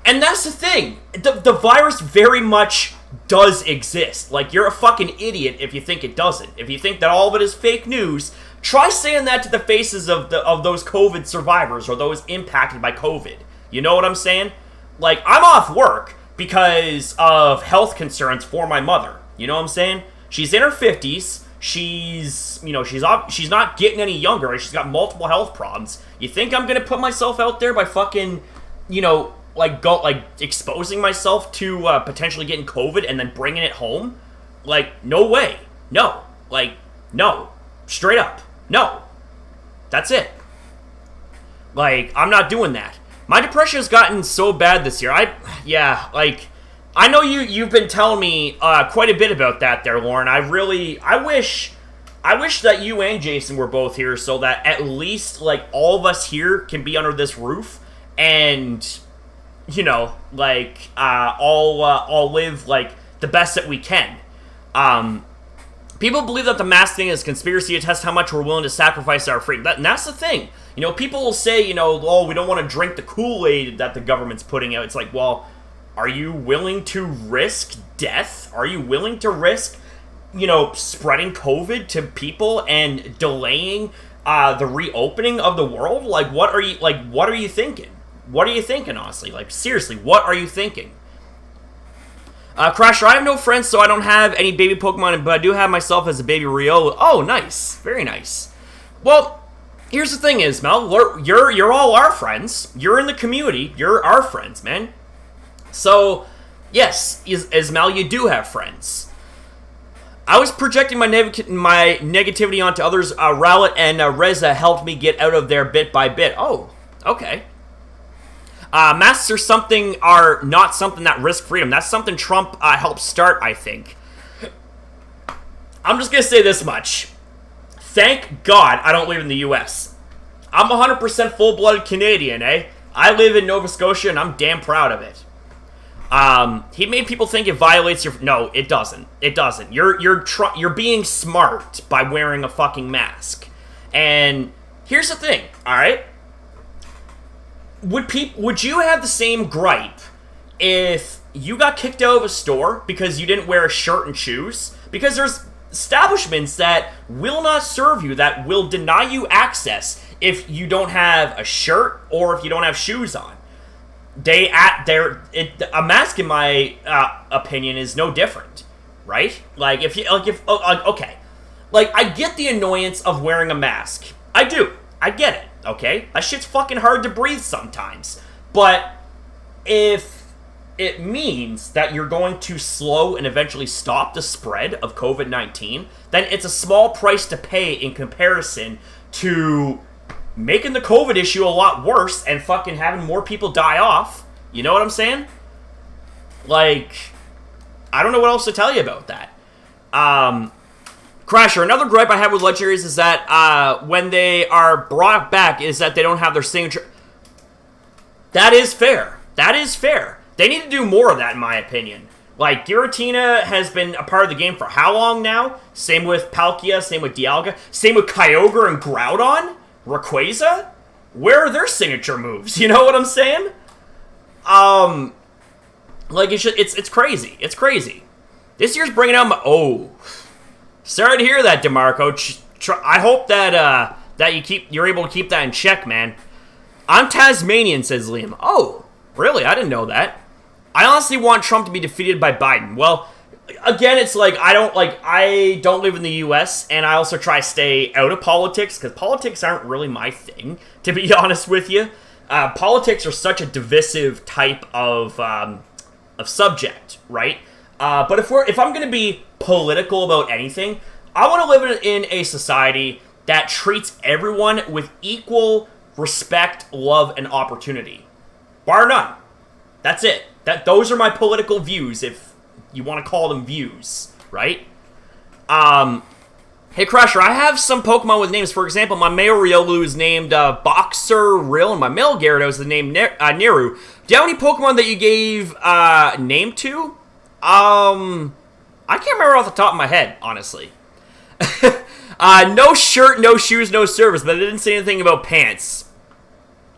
And that's the thing. The virus very much does exist. You're a fucking idiot if you think it doesn't. If you think that all of it is fake news, try saying that to the faces of those COVID survivors or those impacted by COVID. You know what I'm saying? I'm off work because of health concerns for my mother. You know what I'm saying? She's in her 50s. She's not getting any younger, and she's got multiple health problems. You think I'm gonna put myself out there by fucking, exposing myself to potentially getting COVID and then bringing it home? No way. No. No. Straight up. No. That's it. I'm not doing that. My depression has gotten so bad this year. I know you've been telling me quite a bit about that there, Lauren. I wish that you and Jason were both here so that at least all of us here can be under this roof and all live the best that we can. People believe that the mask thing is a conspiracy to test how much we're willing to sacrifice our freedom. And that's the thing. People will say, oh, we don't want to drink the Kool-Aid that the government's putting out. It's well, are you willing to risk death? Are you willing to risk, spreading COVID to people and delaying the reopening of the world? What are you thinking? What are you thinking, honestly? Seriously, what are you thinking? Crasher, I have no friends, so I don't have any baby Pokemon, but I do have myself as a baby Riolu. Oh, nice. Very nice. Well, here's the thing, Ismail. You're all our friends. You're in the community. You're our friends, man. So, yes, Ismail, you do have friends. I was projecting my negativity onto others. Rowlet and Reza helped me get out of there bit by bit. Oh, okay. Masks are not something that risk freedom. That's something Trump helped start, I think. I'm just going to say this much. Thank God I don't live in the U.S. I'm 100% full-blooded Canadian, eh? I live in Nova Scotia, and I'm damn proud of it. He made people think it violates your... No, it doesn't. It doesn't. You're being smart by wearing a fucking mask. And here's the thing, alright? Would you have the same gripe if you got kicked out of a store because you didn't wear a shirt and shoes? Because there's establishments that will not serve you, that will deny you access if you don't have a shirt or if you don't have shoes on. A mask, in my opinion, is no different, right? Like okay, like I get the annoyance of wearing a mask. I do. I get it. Okay, that shit's fucking hard to breathe sometimes. But if it means that you're going to slow and eventually stop the spread of COVID-19, then it's a small price to pay in comparison to making the COVID issue a lot worse and fucking having more people die off. You know what I'm saying? Like, I don't know what else to tell you about that. Crasher, another gripe I have with Legendaries is that when they are brought back is that they don't have their signature. That is fair. That is fair. They need to do more of that, in my opinion. Like, Giratina has been a part of the game for how long now? Same with Palkia, same with Dialga, same with Kyogre and Groudon? Rayquaza? Where are their signature moves? You know what I'm saying? Like, it's crazy. It's crazy. This year's bringing out my... Oh. Sorry to hear that, DeMarco. I hope that, you're able to keep that in check, man. I'm Tasmanian, says Liam. Oh, really? I didn't know that. I honestly want Trump to be defeated by Biden. Well, again, it's like, I don't live in the U.S., and I also try to stay out of politics, because politics aren't really my thing, to be honest with you. Politics are such a divisive type of subject, right? But if I'm going to be political about anything, I want to live in a society that treats everyone with equal respect, love, and opportunity. Bar none. That's it. Those are my political views, if you want to call them views, right? Hey, Crasher, I have some Pokemon with names. For example, my male Riolu is named Boxer Rill, and my male Gyarados is named Niru. Do you have any Pokemon that you gave name to? I can't remember off the top of my head, honestly. No shirt, no shoes, no service, but I didn't say anything about pants.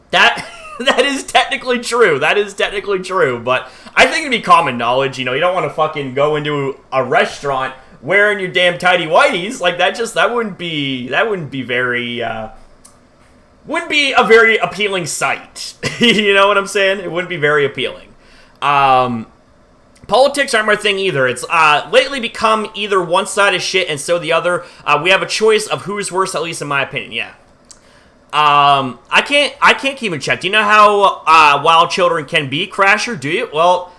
That is technically true. That is technically true, but I think it'd be common knowledge. You know, you don't want to fucking go into a restaurant wearing your damn tighty whities like that. That wouldn't be very wouldn't be a very appealing sight. You know what I'm saying? It wouldn't be very appealing. Politics aren't my thing either. It's lately become either one side of shit and so the other. We have a choice of who's worse, at least in my opinion. Yeah. I can't keep in check. Do you know how wild children can be, Crasher? Do you? Well,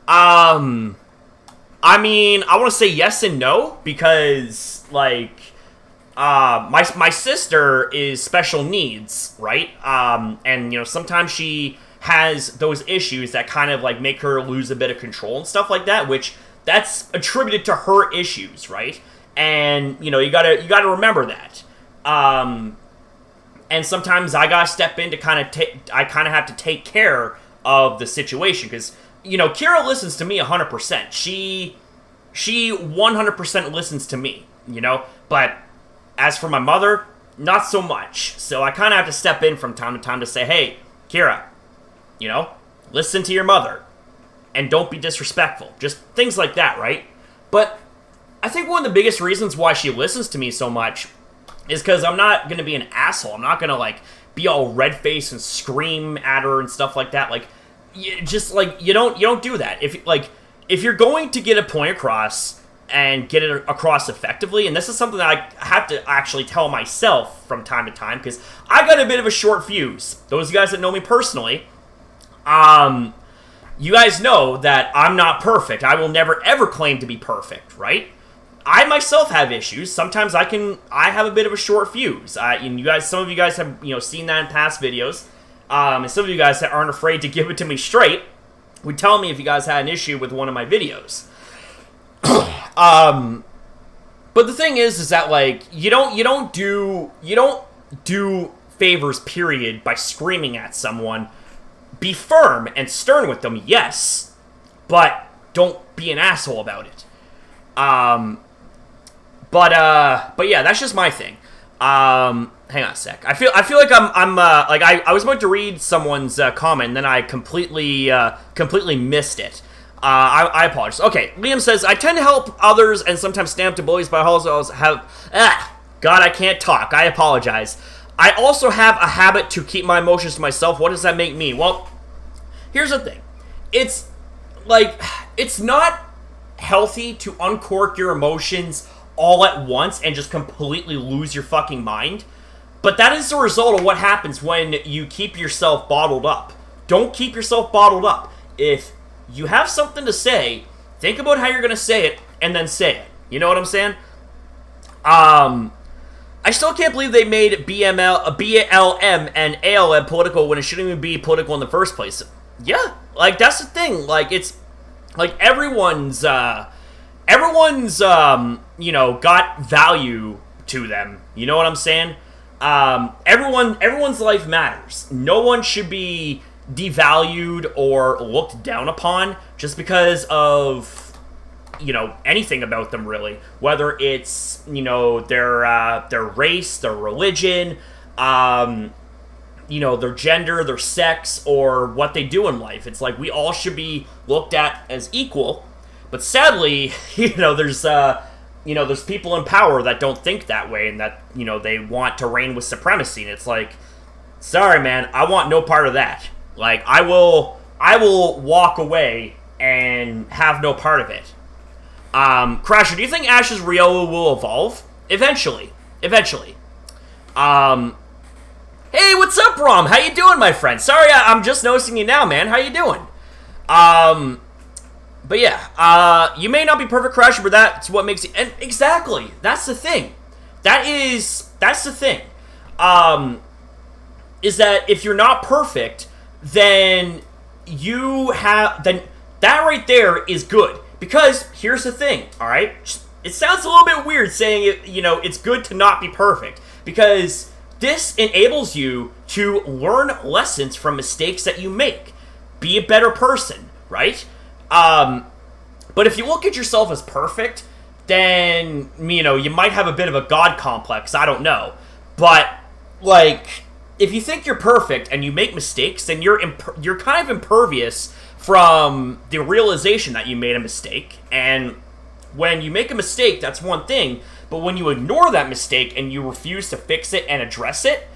I mean, I want to say yes and no because, like, my sister is special needs, right? And you know, sometimes she has those issues that kind of like make her lose a bit of control and stuff like that, which that's attributed to her issues, right? And you know, you gotta remember that. And sometimes I gotta step in to kind of have to take care of the situation because you know, Kira listens to me 100%. She 100% listens to me, you know. But as for my mother, not so much. So I kind of have to step in from time to time to say, hey, Kira, you know, listen to your mother and don't be disrespectful. Just things like that, right? But I think one of the biggest reasons why she listens to me so much is because I'm not going to be an asshole. I'm not going to, like, be all red-faced and scream at her and stuff like that. Like, you don't do that. If you're going to get a point across and get it across effectively, and this is something that I have to actually tell myself from time to time, because I got a bit of a short fuse. Those guys that know me personally, you guys know that I'm not perfect. I will never, ever claim to be perfect, right? I myself have issues. Sometimes I have a bit of a short fuse. And some of you guys have, you know, seen that in past videos. And some of you guys that aren't afraid to give it to me straight would tell me if you guys had an issue with one of my videos. But the thing is that, like, you don't do favors, period, by screaming at someone Be firm and stern with them, yes, but don't be an asshole about it. But yeah, that's just my thing. Hang on a sec. I feel like I was about to read someone's comment, and then I completely missed it. I apologize. Okay, Liam says, I tend to help others and sometimes stand up to bullies, but I also have... God, I can't talk. I apologize. I also have a habit to keep my emotions to myself. What does that make me? Well, here's the thing. It's not healthy to uncork your emotions all at once and just completely lose your fucking mind. But that is the result of what happens when you keep yourself bottled up. Don't keep yourself bottled up. If you have something to say, think about how you're going to say it, and then say it. You know what I'm saying? I still can't believe they made BLM and ALM political when it shouldn't even be political in the first place. Yeah, like, that's the thing. Like, it's, like, everyone's, got value to them. You know what I'm saying? Everyone's life matters. No one should be devalued or looked down upon just because of, anything about them, really. Whether it's, their race, their religion, their gender, their sex, or what they do in life. It's like we all should be looked at as equal. But sadly, there's people in power that don't think that way, and that, they want to reign with supremacy. And it's like, sorry, man, I want no part of that. Like, I will walk away and have no part of it. Crasher, do you think Ash's Riolu will evolve? Eventually. Hey, what's up, Rom? How you doing, my friend? Sorry, I'm just noticing you now, man. How you doing? But yeah, you may not be perfect, Crasher, but that's what makes you... And exactly, that's the thing. That's the thing. Is that if you're not perfect, then that right there is good. Because here's the thing, all right? It sounds a little bit weird saying it, it's good to not be perfect. Because this enables you to learn lessons from mistakes that you make. Be a better person, right? But if you look at yourself as perfect, then, you might have a bit of a God complex. I don't know. But, like, if you think you're perfect and you make mistakes, then you're kind of impervious from the realization that you made a mistake. And when you make a mistake, that's one thing. But when you ignore that mistake and you refuse to fix it and address it,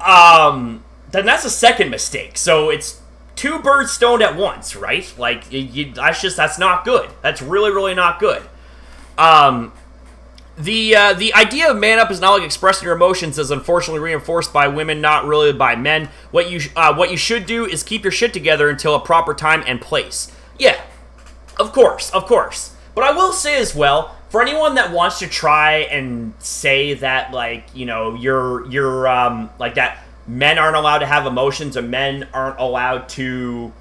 then that's a second mistake. So it's two birds stoned at once, right? Like, that's not good. That's really, really not good. The idea of man up is not like expressing your emotions is unfortunately reinforced by women, not really by men. What you should do is keep your shit together until a proper time and place. Yeah, of course. But I will say as well, for anyone that wants to try and say that, like, you're like that men aren't allowed to have emotions, or men aren't allowed to,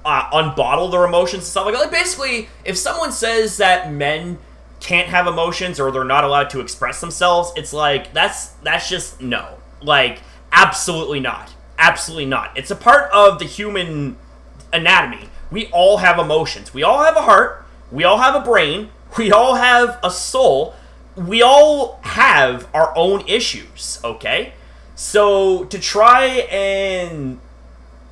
unbottle their emotions and stuff like that. Like, basically, if someone says that men can't have emotions or they're not allowed to express themselves, it's like, that's just no. Like, absolutely not. It's a part of the human anatomy. We all have emotions. We all have a heart. We all have a brain. We all have a soul. We all have our own issues, okay? So to try and,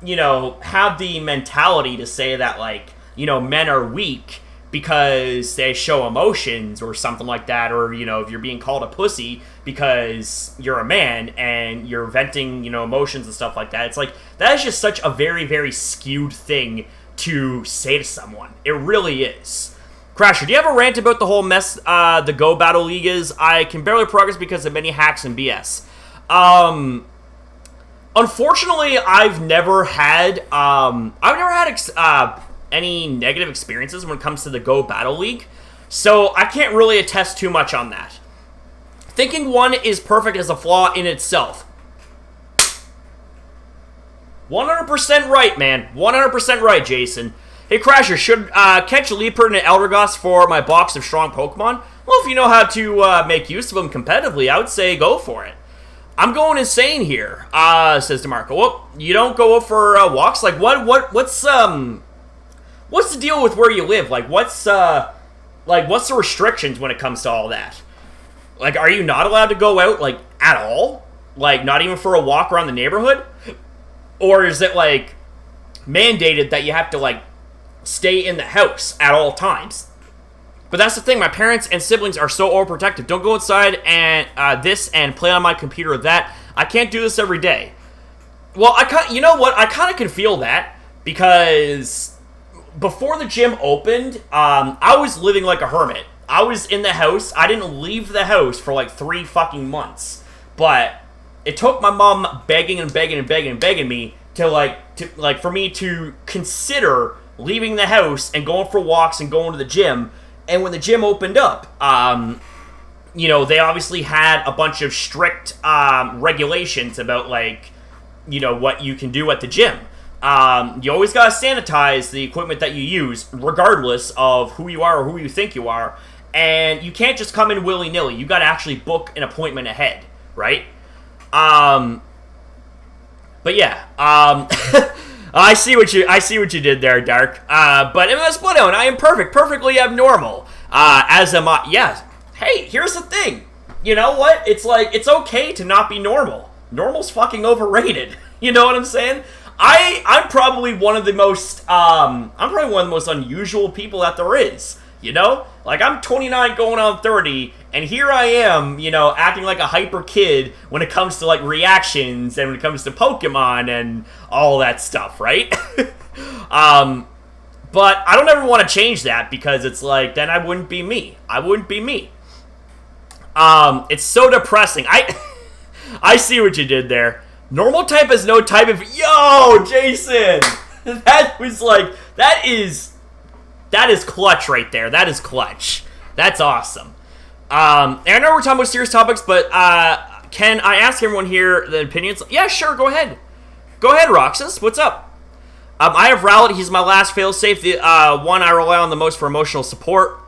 have the mentality to say that, like, men are weak because they show emotions or something like that, or, if you're being called a pussy because you're a man and you're venting, emotions and stuff like that, it's like, that is just such a very, very skewed thing to say to someone. It really is. Crasher, do you have a rant about the whole mess the Go Battle League is? I can barely progress because of many hacks and BS. Unfortunately, I've never had any negative experiences when it comes to the Go Battle League, so I can't really attest too much on that. Thinking one is perfect is a flaw in itself. 100% right, man. 100% right, Jason. Hey, Crasher, should catch a Leopard and an Eldergoss for my box of strong Pokemon? Well, if you know how to make use of them competitively, I would say go for it. I'm going insane here, says DeMarco. Well, you don't go for walks? Like, what's the deal with where you live? Like, what's the restrictions when it comes to all that? Like, are you not allowed to go out, like, at all? Like, not even for a walk around the neighborhood? Or is it, like, mandated that you have to, like, stay in the house at all times? But that's the thing, my parents and siblings are so overprotective. Don't go inside and and play on my computer that. I can't do this every day. Well, you know what? I kind of can feel that, because before the gym opened, I was living like a hermit. I was in the house. I didn't leave the house for like 3 fucking months. But it took my mom begging and begging and begging and begging me for me to consider leaving the house and going for walks and going to the gym. And when the gym opened up, they obviously had a bunch of strict regulations about, like, what you can do at the gym. You always gotta sanitize the equipment that you use, regardless of who you are or who you think you are. And you can't just come in willy-nilly. You gotta actually book an appointment ahead, right? But yeah, I see what you did there, Dark. But in this Bloodhound, I am perfectly abnormal. As am I. Yeah. Hey, here's the thing. You know what? It's like, it's okay to not be normal. Normal's fucking overrated. You know what I'm saying? I'm probably one of the most unusual people that there is. You know? Like, I'm 29 going on 30, and here I am, acting like a hyper kid when it comes to, like, reactions and when it comes to Pokemon and all that stuff, right? But I don't ever want to change that, because it's like, then I wouldn't be me. It's so depressing. I see what you did there. Normal type is no type of... Yo, Jason! That is clutch right there. That is clutch. That's awesome. And I know we're talking about serious topics, but can I ask everyone here the opinions? Yeah, sure, go ahead. Go ahead, Roxas. What's up? I have Rowlet. He's my last failsafe, the one I rely on the most for emotional support.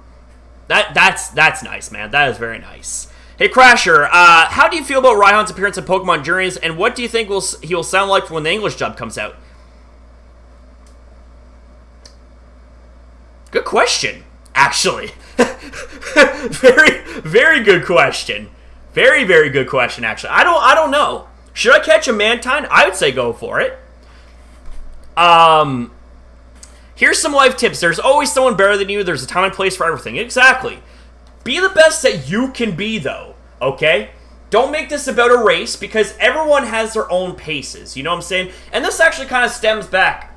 That's nice, man. That is very nice. Hey, Crasher, how do you feel about Raihan's appearance in Pokemon Journeys, and what do you think he will sound like when the English dub comes out? Good question, actually. Very, very good question. Very, very good question, actually. I don't know. Should I catch a Mantine? I would say go for it. Here's some life tips. There's always someone better than you. There's a time and place for everything. Exactly. Be the best that you can be, though. Okay? Don't make this about a race, because everyone has their own paces. You know what I'm saying? And this actually kind of stems back...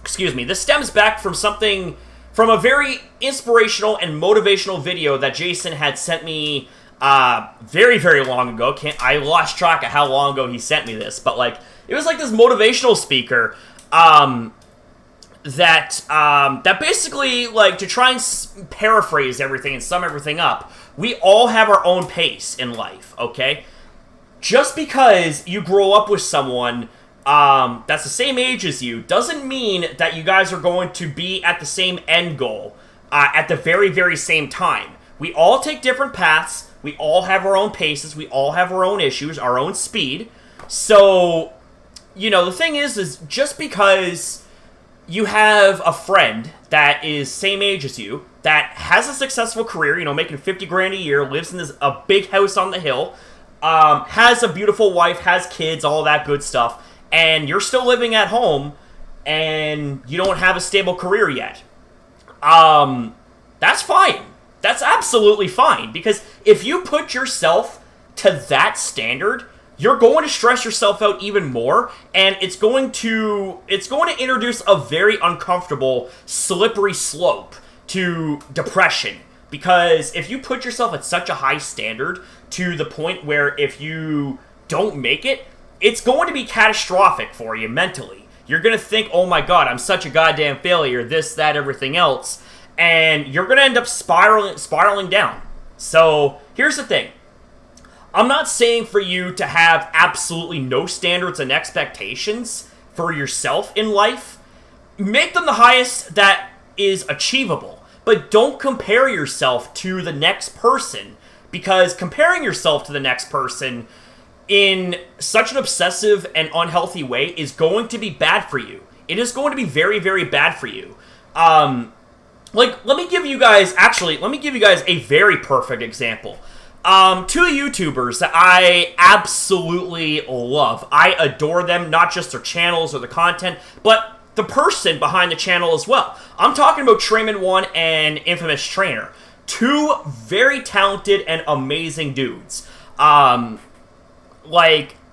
Excuse me. This stems back from something... From a very inspirational and motivational video that Jason had sent me very, very long ago. I lost track of how long ago he sent me this, but like it was like this motivational speaker that basically, like, to try and paraphrase everything and sum everything up, we all have our own pace in life, okay? Just because you grow up with someone that's the same age as you doesn't mean that you guys are going to be at the same end goal at the very, very same time. We all take different paths. We all have our own paces. We all have our own issues, our own speed. So, the thing is just because you have a friend that is same age as you, that has a successful career, making 50 grand a year, lives in a big house on the hill, has a beautiful wife, has kids, all that good stuff, and you're still living at home, and you don't have a stable career yet. That's fine. That's absolutely fine, because if you put yourself to that standard, you're going to stress yourself out even more, and it's going to introduce a very uncomfortable, slippery slope to depression. Because if you put yourself at such a high standard to the point where if you don't make it, it's going to be catastrophic for you mentally. You're going to think, oh my god, I'm such a goddamn failure, this, that, everything else, and you're going to end up spiraling down. So, here's the thing. I'm not saying for you to have absolutely no standards and expectations for yourself in life. Make them the highest that is achievable, but don't compare yourself to the next person, because comparing yourself to the next person in such an obsessive and unhealthy way is going to be bad for you. It is going to be very, very bad for you. Let me give you guys a very perfect example. Two YouTubers that I absolutely love. I adore them, not just their channels or the content, but the person behind the channel as well. I'm talking about Trayman1 and Infamous Trainer. Two very talented and amazing dudes. I'm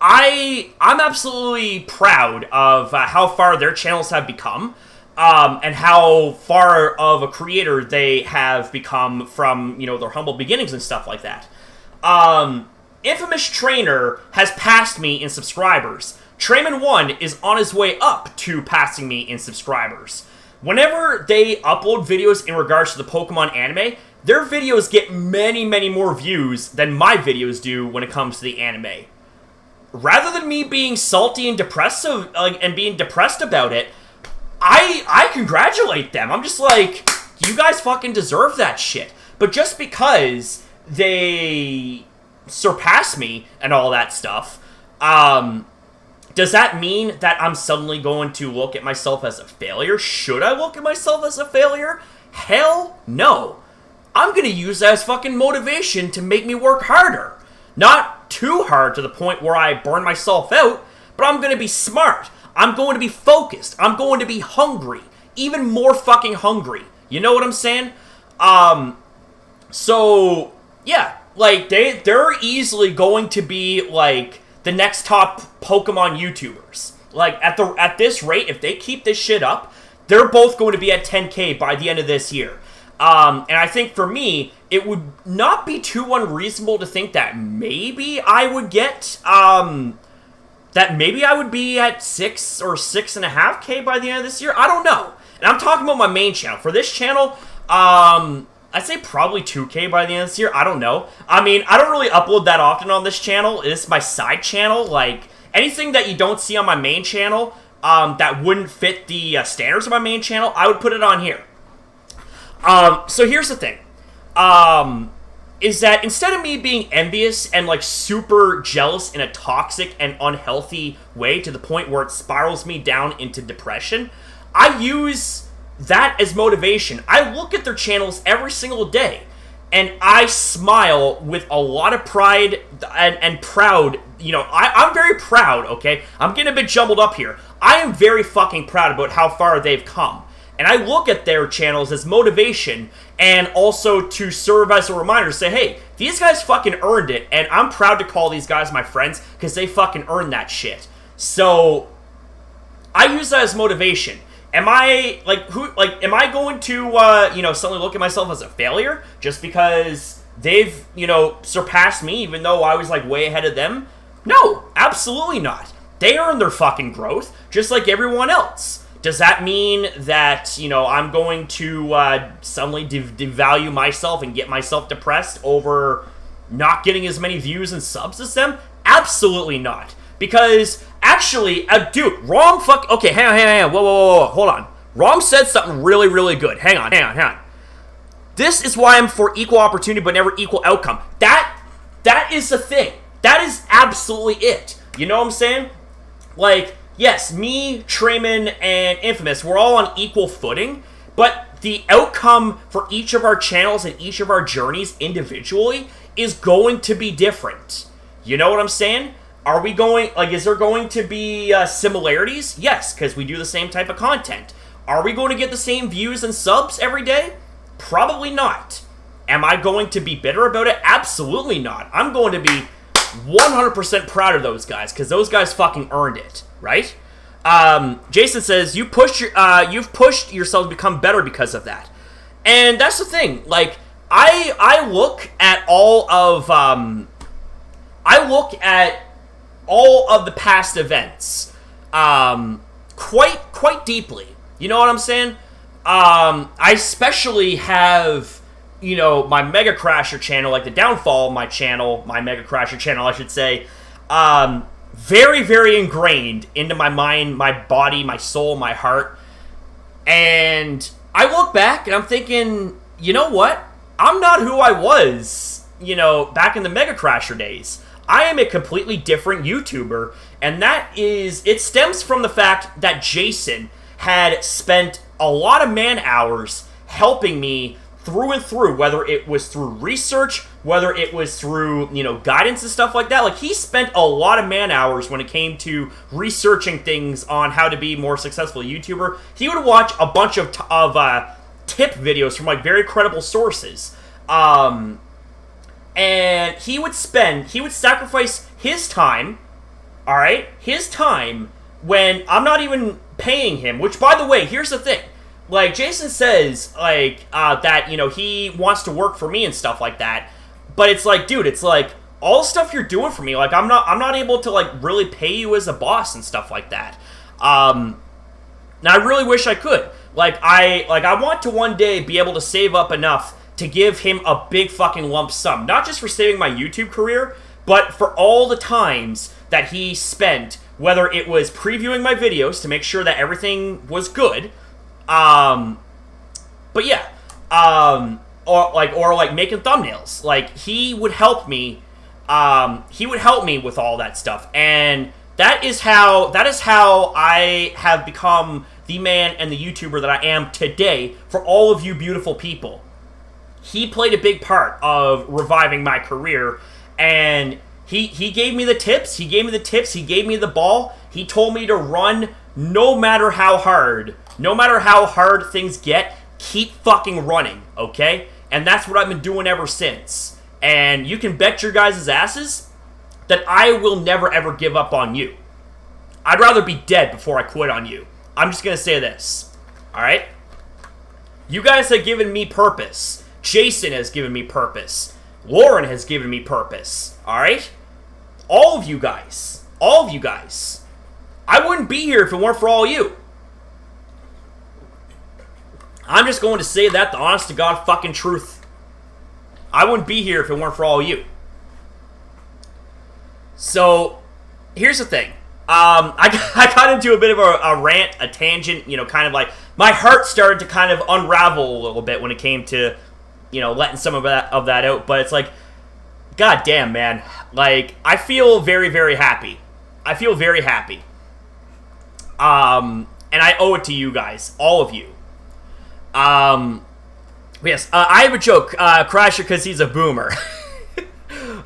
absolutely proud of how far their channels have become, and how far of a creator they have become from, their humble beginnings and stuff like that. Infamous Trainer has passed me in subscribers. Trayman1 is on his way up to passing me in subscribers. Whenever they upload videos in regards to the Pokemon anime, their videos get many, many more views than my videos do when it comes to the anime. Rather than me being salty and depressed about it, I congratulate them. I'm just like, you guys fucking deserve that shit. But just because they surpass me and all that stuff, does that mean that I'm suddenly going to look at myself as a failure? Should I look at myself as a failure? Hell no. I'm gonna use that as fucking motivation to make me work harder. Not too hard to the point where I burn myself out, but I'm gonna be smart. I'm going to be focused. I'm going to be hungry. Even more fucking hungry. You know what I'm saying? So, yeah. They're easily going to be, the next top Pokemon YouTubers. At this rate, if they keep this shit up, they're both going to be at 10K by the end of this year. And I think for me, it would not be too unreasonable to think that maybe I would get, be at 6 or 6.5K by the end of this year. I don't know. And I'm talking about my main channel. For this channel, I'd say probably 2K by the end of this year. I don't know. I mean, I don't really upload that often on this channel. It's my side channel. Anything that you don't see on my main channel, that wouldn't fit the standards of my main channel, I would put it on here. So here's the thing. Is that instead of me being envious and, super jealous in a toxic and unhealthy way to the point where it spirals me down into depression, I use that as motivation. I look at their channels every single day, and I smile with a lot of pride and proud. I'm very proud, okay? I'm getting a bit jumbled up here. I am very fucking proud about how far they've come. And I look at their channels as motivation and also to serve as a reminder to say, hey, these guys fucking earned it, and I'm proud to call these guys my friends because they fucking earned that shit. So, I use that as motivation. Am I going to, suddenly look at myself as a failure just because they've, surpassed me even though I was, way ahead of them? No, absolutely not. They earned their fucking growth just like everyone else. Does that mean that, I'm going to suddenly devalue myself and get myself depressed over not getting as many views and subs as them? Absolutely not. Because, actually, dude, Rom okay, hang on, whoa, hold on. Rom said something really, really good. Hang on. This is why I'm for equal opportunity but never equal outcome. That is the thing. That is absolutely it. You know what I'm saying? Yes, me, Trayman, and Infamous, we're all on equal footing, but the outcome for each of our channels and each of our journeys individually is going to be different. You know what I'm saying? Is there going to be similarities? Yes, because we do the same type of content. Are we going to get the same views and subs every day? Probably not. Am I going to be bitter about it? Absolutely not. I'm going to be 100% proud of those guys, because those guys fucking earned it. Right? Jason says, you've pushed yourself to become better because of that. And that's the thing. I look at all of the past events quite deeply. You know what I'm saying? I especially have, my Mega Crasher channel, the downfall of my channel, my Mega Crasher channel, I should say, very, very ingrained into my mind, my body, my soul, my heart. And I look back and I'm thinking, you know what? I'm not who I was, back in the Mega Crasher days. I am a completely different YouTuber, and it stems from the fact that Jason had spent a lot of man hours helping me through and through, whether it was through research, whether it was through, guidance and stuff like that. Like, he spent a lot of man hours when it came to researching things on how to be a more successful YouTuber. He would watch a bunch of tip videos from, like, very credible sources. And he would sacrifice his time, alright? His time when I'm not even paying him, which, by the way, here's the thing. Like, Jason says, like, that, he wants to work for me and stuff like that. But it's like, dude, it's like, all the stuff you're doing for me, like, I'm not able to, like, really pay you as a boss and stuff like that. Now, I really wish I could. I want to one day be able to save up enough to give him a big fucking lump sum. Not just for saving my YouTube career, but for all the times that he spent, whether it was previewing my videos to make sure that everything was good, but yeah, or making thumbnails. Like, he would help me with all that stuff, and that is how I have become the man and the YouTuber that I am today for all of you beautiful people. He played a big part of reviving my career, and he gave me the tips, he gave me the ball, he told me to run no matter how hard things get, keep fucking running, okay? And that's what I've been doing ever since. And you can bet your guys' asses that I will never ever give up on you. I'd rather be dead before I quit on you. I'm just gonna say this, alright? You guys have given me purpose. Jason has given me purpose. Lauren has given me purpose, alright? All of you guys. I wouldn't be here if it weren't for all you. I'm just going to say that, the honest to God fucking truth. I wouldn't be here if it weren't for all you. So, here's the thing. I got into a bit of a rant, a tangent, kind of like, my heart started to kind of unravel a little bit when it came to, letting some of that out, but it's like, god damn, man. Like, I feel very, very happy. I feel very happy. And I owe it to you guys, all of you. Yes, I have a joke, Crasher, because he's a boomer.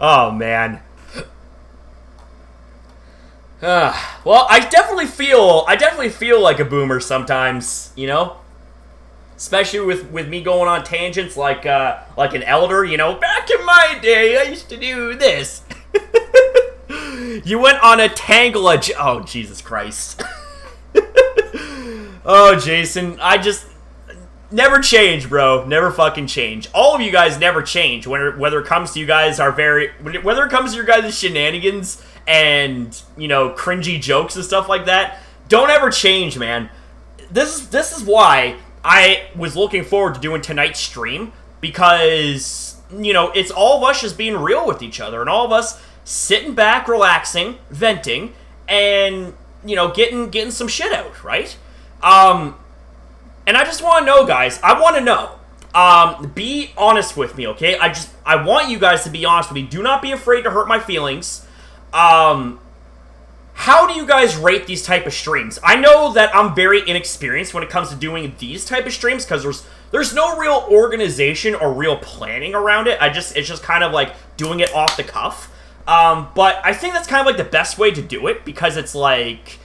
Oh, man. Well, I definitely feel like a boomer sometimes, Especially with me going on tangents like an elder, back in my day, I used to do this. You went on a tangle oh, Jesus Christ. Oh, Jason, I just... Never change, bro. Never fucking change. All of you guys never change. Whether it comes to you guys whether it comes to your guys' shenanigans and, cringy jokes and stuff like that, don't ever change, man. This is why I was looking forward to doing tonight's stream, because, it's all of us just being real with each other, and all of us sitting back, relaxing, venting, and, getting some shit out, right? And I just want to know, guys, I want to know, be honest with me, okay? I want you guys to be honest with me. Do not be afraid to hurt my feelings. How do you guys rate these type of streams? I know that I'm very inexperienced when it comes to doing these type of streams, because there's no real organization or real planning around it. It's just kind of like doing it off the cuff. But I think that's kind of like the best way to do it, because it's like,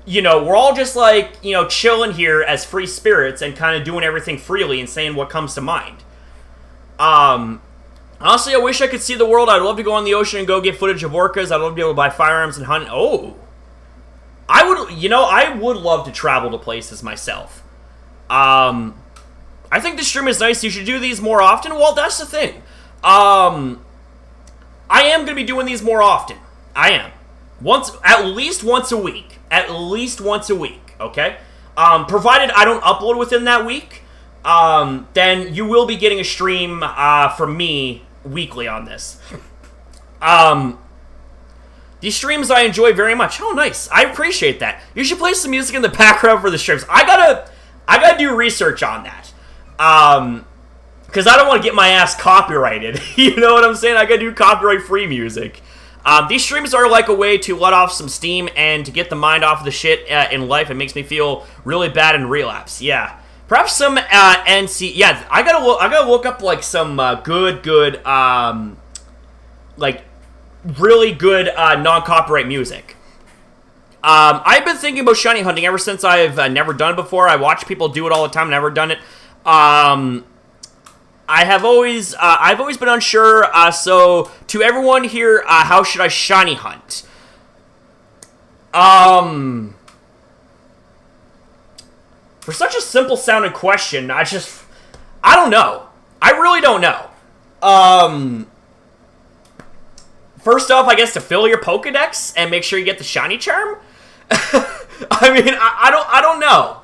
we're all just like, chilling here as free spirits and kind of doing everything freely and saying what comes to mind. Honestly, I wish I could see the world. I'd love to go on the ocean and go get footage of orcas. I'd love to be able to buy firearms and hunt. Oh. I would love to travel to places myself. I think this stream is nice. You should do these more often. Well, that's the thing. I am going to be doing these more often. I am. At least once a week. At least once a week, okay? Provided I don't upload within that week, then you will be getting a stream from me weekly on this. These streams I enjoy very much. Oh, nice. I appreciate that. You should play some music in the background for the streams. I gotta do research on that. Because I don't want to get my ass copyrighted. You know what I'm saying? I gotta do copyright-free music. These streams are like a way to let off some steam and to get the mind off of the shit in life. It makes me feel really bad and relapse. Yeah, perhaps some NC. Yeah, I gotta look up like some good like really good non-copyright music. I've been thinking about shiny hunting ever since I've never done it before. I watch people do it all the time, never done it. I've always been unsure. So to everyone here, how should I shiny hunt? For such a simple sounding question, I don't know. I really don't know. First off, I guess to fill your Pokedex and make sure you get the shiny charm. I mean, I don't know.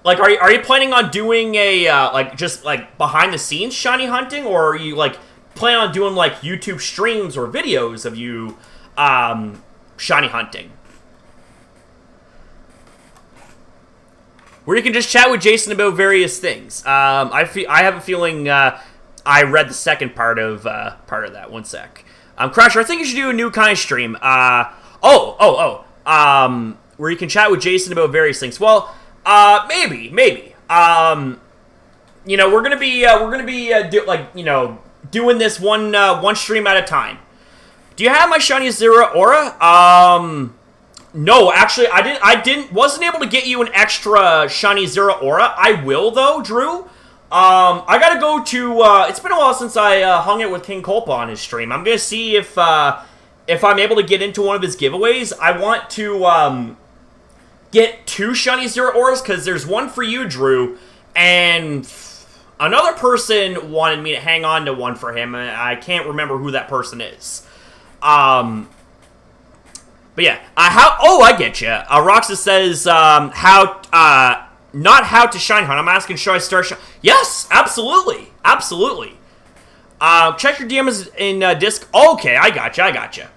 Like, are you planning on doing a like just like behind the scenes shiny hunting, or are you like planning on doing like YouTube streams or videos of you shiny hunting, where you can just chat with Jason about various things? I have a feeling I read the second part of that. One sec. Crasher, I think you should do a new kind of stream. Where you can chat with Jason about various things. Well, maybe. You know, we're gonna be doing this one stream at a time. Do you have my shiny Zero Aura? No, actually, wasn't able to get you an extra shiny Zero Aura. I will though, Drew. I gotta go to, it's been a while since I hung out with King Kolpa on his stream. I'm gonna see if I'm able to get into one of his giveaways. I want to, get 2 shiny Zero Auras, because there's one for you, Drew, and another person wanted me to hang on to one for him, and I can't remember who that person is. But yeah, I get you. Roxa says, not how to shine hunt. I'm asking, should I start shine? Yes, absolutely. Check your DMs in disc. Okay, I gotcha.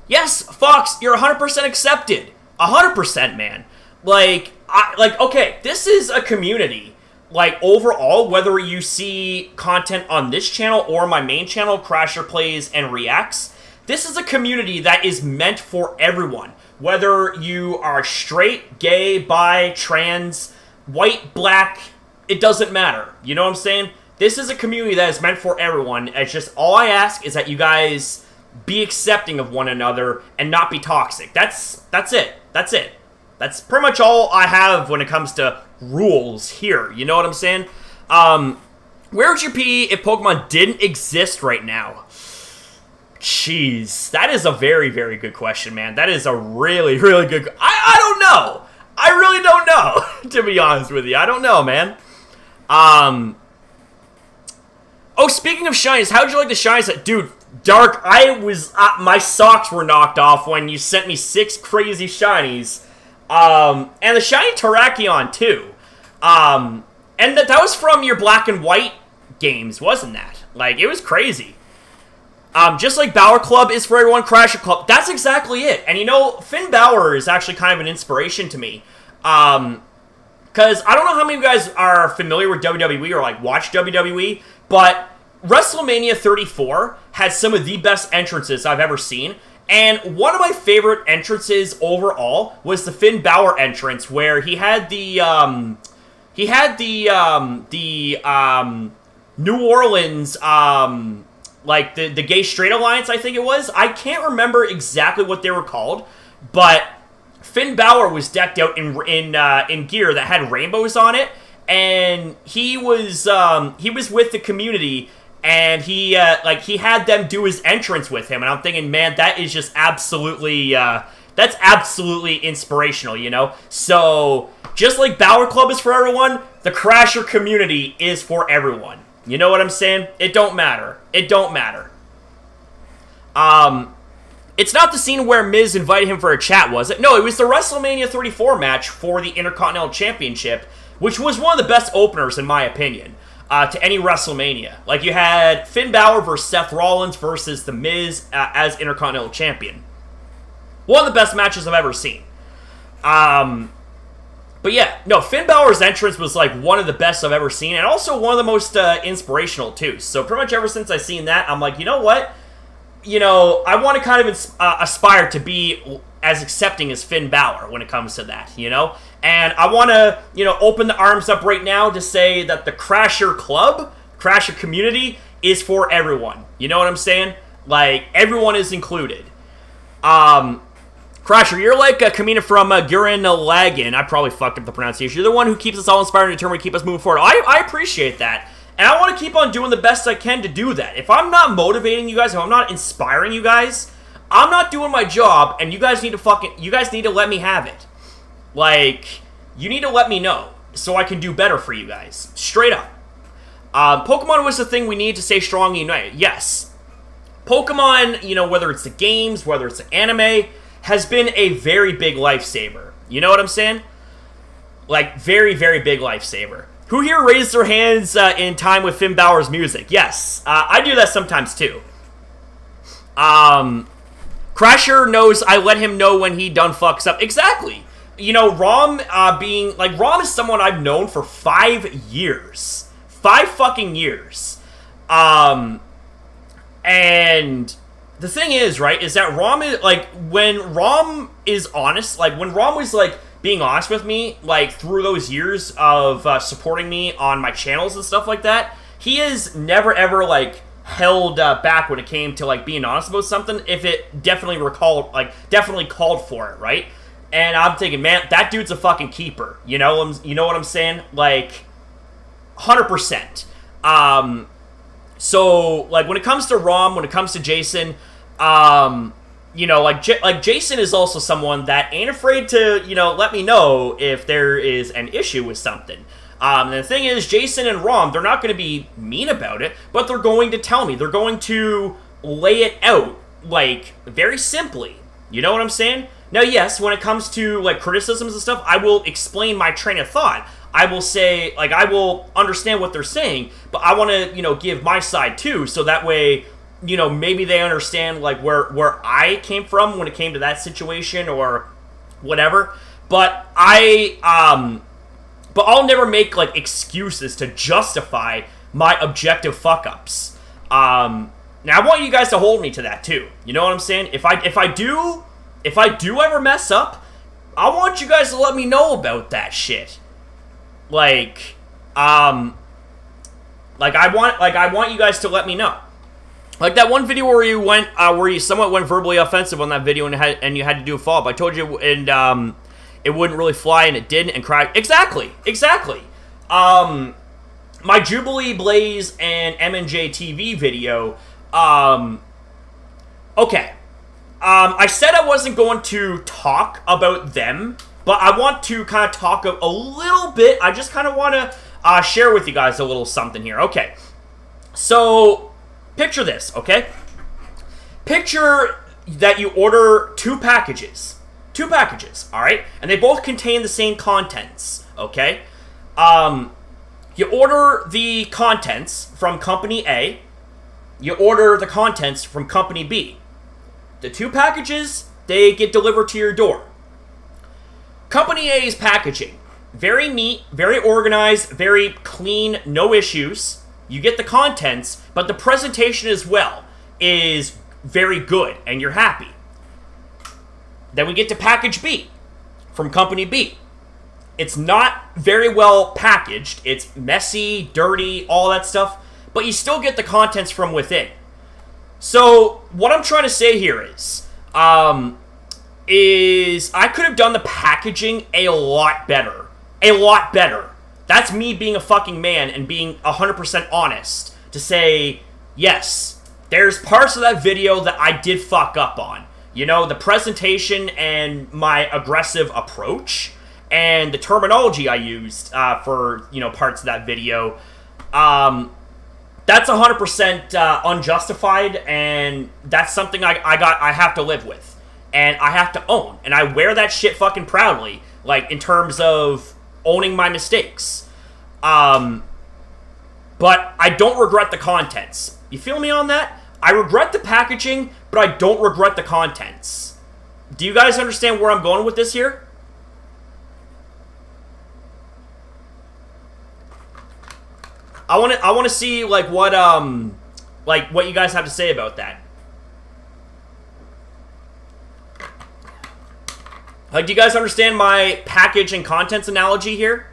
Yes, Fox, you're 100% accepted. 100%, man. Okay, this is a community. Like, overall, whether you see content on this channel or my main channel, Crasher Plays and Reacts, this is a community that is meant for everyone. Whether you are straight, gay, bi, trans, white, black, it doesn't matter. You know what I'm saying? This is a community that is meant for everyone. It's just, all I ask is that you guys be accepting of one another and not be toxic. That's it. That's pretty much all I have when it comes to rules here. You know what I'm saying? Where would you be if Pokemon didn't exist right now? Jeez, that is a very, very good question, man. That is a really, really good... I don't know. I really don't know, to be honest with you. I don't know, man. Oh, speaking of shinies, how'd you like the shinies? Dude, Dark, my socks were knocked off when you sent me 6 crazy shinies. And the shiny Terrakion, too. And that was from your black and white games, wasn't that? Like, it was crazy. Just like Bauer Club is for everyone, Crasher Club. That's exactly it. And you know, Finn Bauer is actually kind of an inspiration to me. Because I don't know how many of you guys are familiar with WWE or like watch WWE, but WrestleMania 34 had some of the best entrances I've ever seen. And one of my favorite entrances overall was the Finn Bauer entrance, where he had the New Orleans, like the Gay Straight Alliance, I think it was. I can't remember exactly what they were called, but Finn Bauer was decked out in gear that had rainbows on it, and he was with the community, and he had them do his entrance with him, and I'm thinking, man, that is just absolutely that's absolutely inspirational, you know. So just like Bauer Club is for everyone, the Crasher community is for everyone. You know what I'm saying? It don't matter. It don't matter. It's not the scene where Miz invited him for a chat, was it? No, it was the WrestleMania 34 match for the Intercontinental Championship, which was one of the best openers, in my opinion, to any WrestleMania. Like, you had Finn Balor versus Seth Rollins versus The Miz as Intercontinental Champion. One of the best matches I've ever seen. But But yeah, no, Finn Balor's entrance was like one of the best I've ever seen, and also one of the most inspirational too. So pretty much ever since I seen that, I'm like, you know what? You know, I want to kind of aspire to be as accepting as Finn Balor when it comes to that, you know? And I want to, you know, open the arms up right now to say that the Crasher Club, Crasher community, is for everyone. You know what I'm saying? Like, everyone is included. Crasher, you're like Kamina from Gurren Lagann. I probably fucked up the pronunciation. You're the one who keeps us all inspired and determined to keep us moving forward. I appreciate that. And I want to keep on doing the best I can to do that. If I'm not motivating you guys, if I'm not inspiring you guys, I'm not doing my job, and you guys need to let me have it. Like, you need to let me know so I can do better for you guys. Straight up. Pokemon was the thing we need to stay strong and united. Yes. Pokemon, you know, whether it's the games, whether it's the anime, has been a very big lifesaver. You know what I'm saying? Like, very, very big lifesaver. Who here raised their hands in time with Finn Balor's music? Yes. I do that sometimes, too. Crasher knows I let him know when he done fucks up. Exactly. You know, Rom Rom is someone I've known for 5 years. 5 fucking years. And the thing is, right, is that Rom is, like, when Rom is honest, like, when Rom was, like, being honest with me, like, through those years of supporting me on my channels and stuff like that, he has never, ever, like, held back when it came to, like, being honest about something if it definitely called for it, right? And I'm thinking, man, that dude's a fucking keeper. You know what I'm saying? Like, 100%. So, like, when it comes to Rom, when it comes to Jason, you know, like Jason is also someone that ain't afraid to, you know, let me know if there is an issue with something. And the thing is, Jason and Rom, they're not going to be mean about it, but they're going to tell me. They're going to lay it out, like, very simply. You know what I'm saying? Now, yes, when it comes to, like, criticisms and stuff, I will explain my train of thought. I will say, like, I will understand what they're saying, but I want to, you know, give my side too, so that way, you know, maybe they understand, like, where I came from when it came to that situation or whatever. But I'll never make, like, excuses to justify my objective fuck-ups. Now, I want you guys to hold me to that too. You know what I'm saying? If I do ever mess up, I want you guys to let me know about that shit. Like, I want you guys to let me know. Like that one video where you somewhat went verbally offensive on that video and you had to do a follow-up. I told you, and it wouldn't really fly, and it didn't, and cracked. Exactly. My Jubilee Blaze and M&J TV video. Okay. I said I wasn't going to talk about them, but I want to kind of talk a little bit. I just kind of want to share with you guys a little something here. Okay. So, picture this, okay? Picture that you order 2 packages. 2 packages, alright? And they both contain the same contents, okay? You order the contents from Company A. You order the contents from Company B. The 2 packages, they get delivered to your door. Company A's packaging, very neat, very organized, very clean, no issues. You get the contents, but the presentation as well is very good, and you're happy. Then we get to package B from Company B. It's not very well packaged. It's messy, dirty, all that stuff, but you still get the contents from within. So, what I'm trying to say here is I could have done the packaging a lot better. A lot better. That's me being a fucking man and being 100% honest to say, yes, there's parts of that video that I did fuck up on. You know, the presentation and my aggressive approach and the terminology I used for, you know, parts of that video. That's 100% unjustified, and that's something I have to live with. And I have to own. And I wear that shit fucking proudly, like, in terms of owning my mistakes. But I don't regret the contents. You feel me on that? I regret the packaging, but I don't regret the contents. Do you guys understand where I'm going with this here? I want to see like what you guys have to say about that. Like, do you guys understand my package and contents analogy here?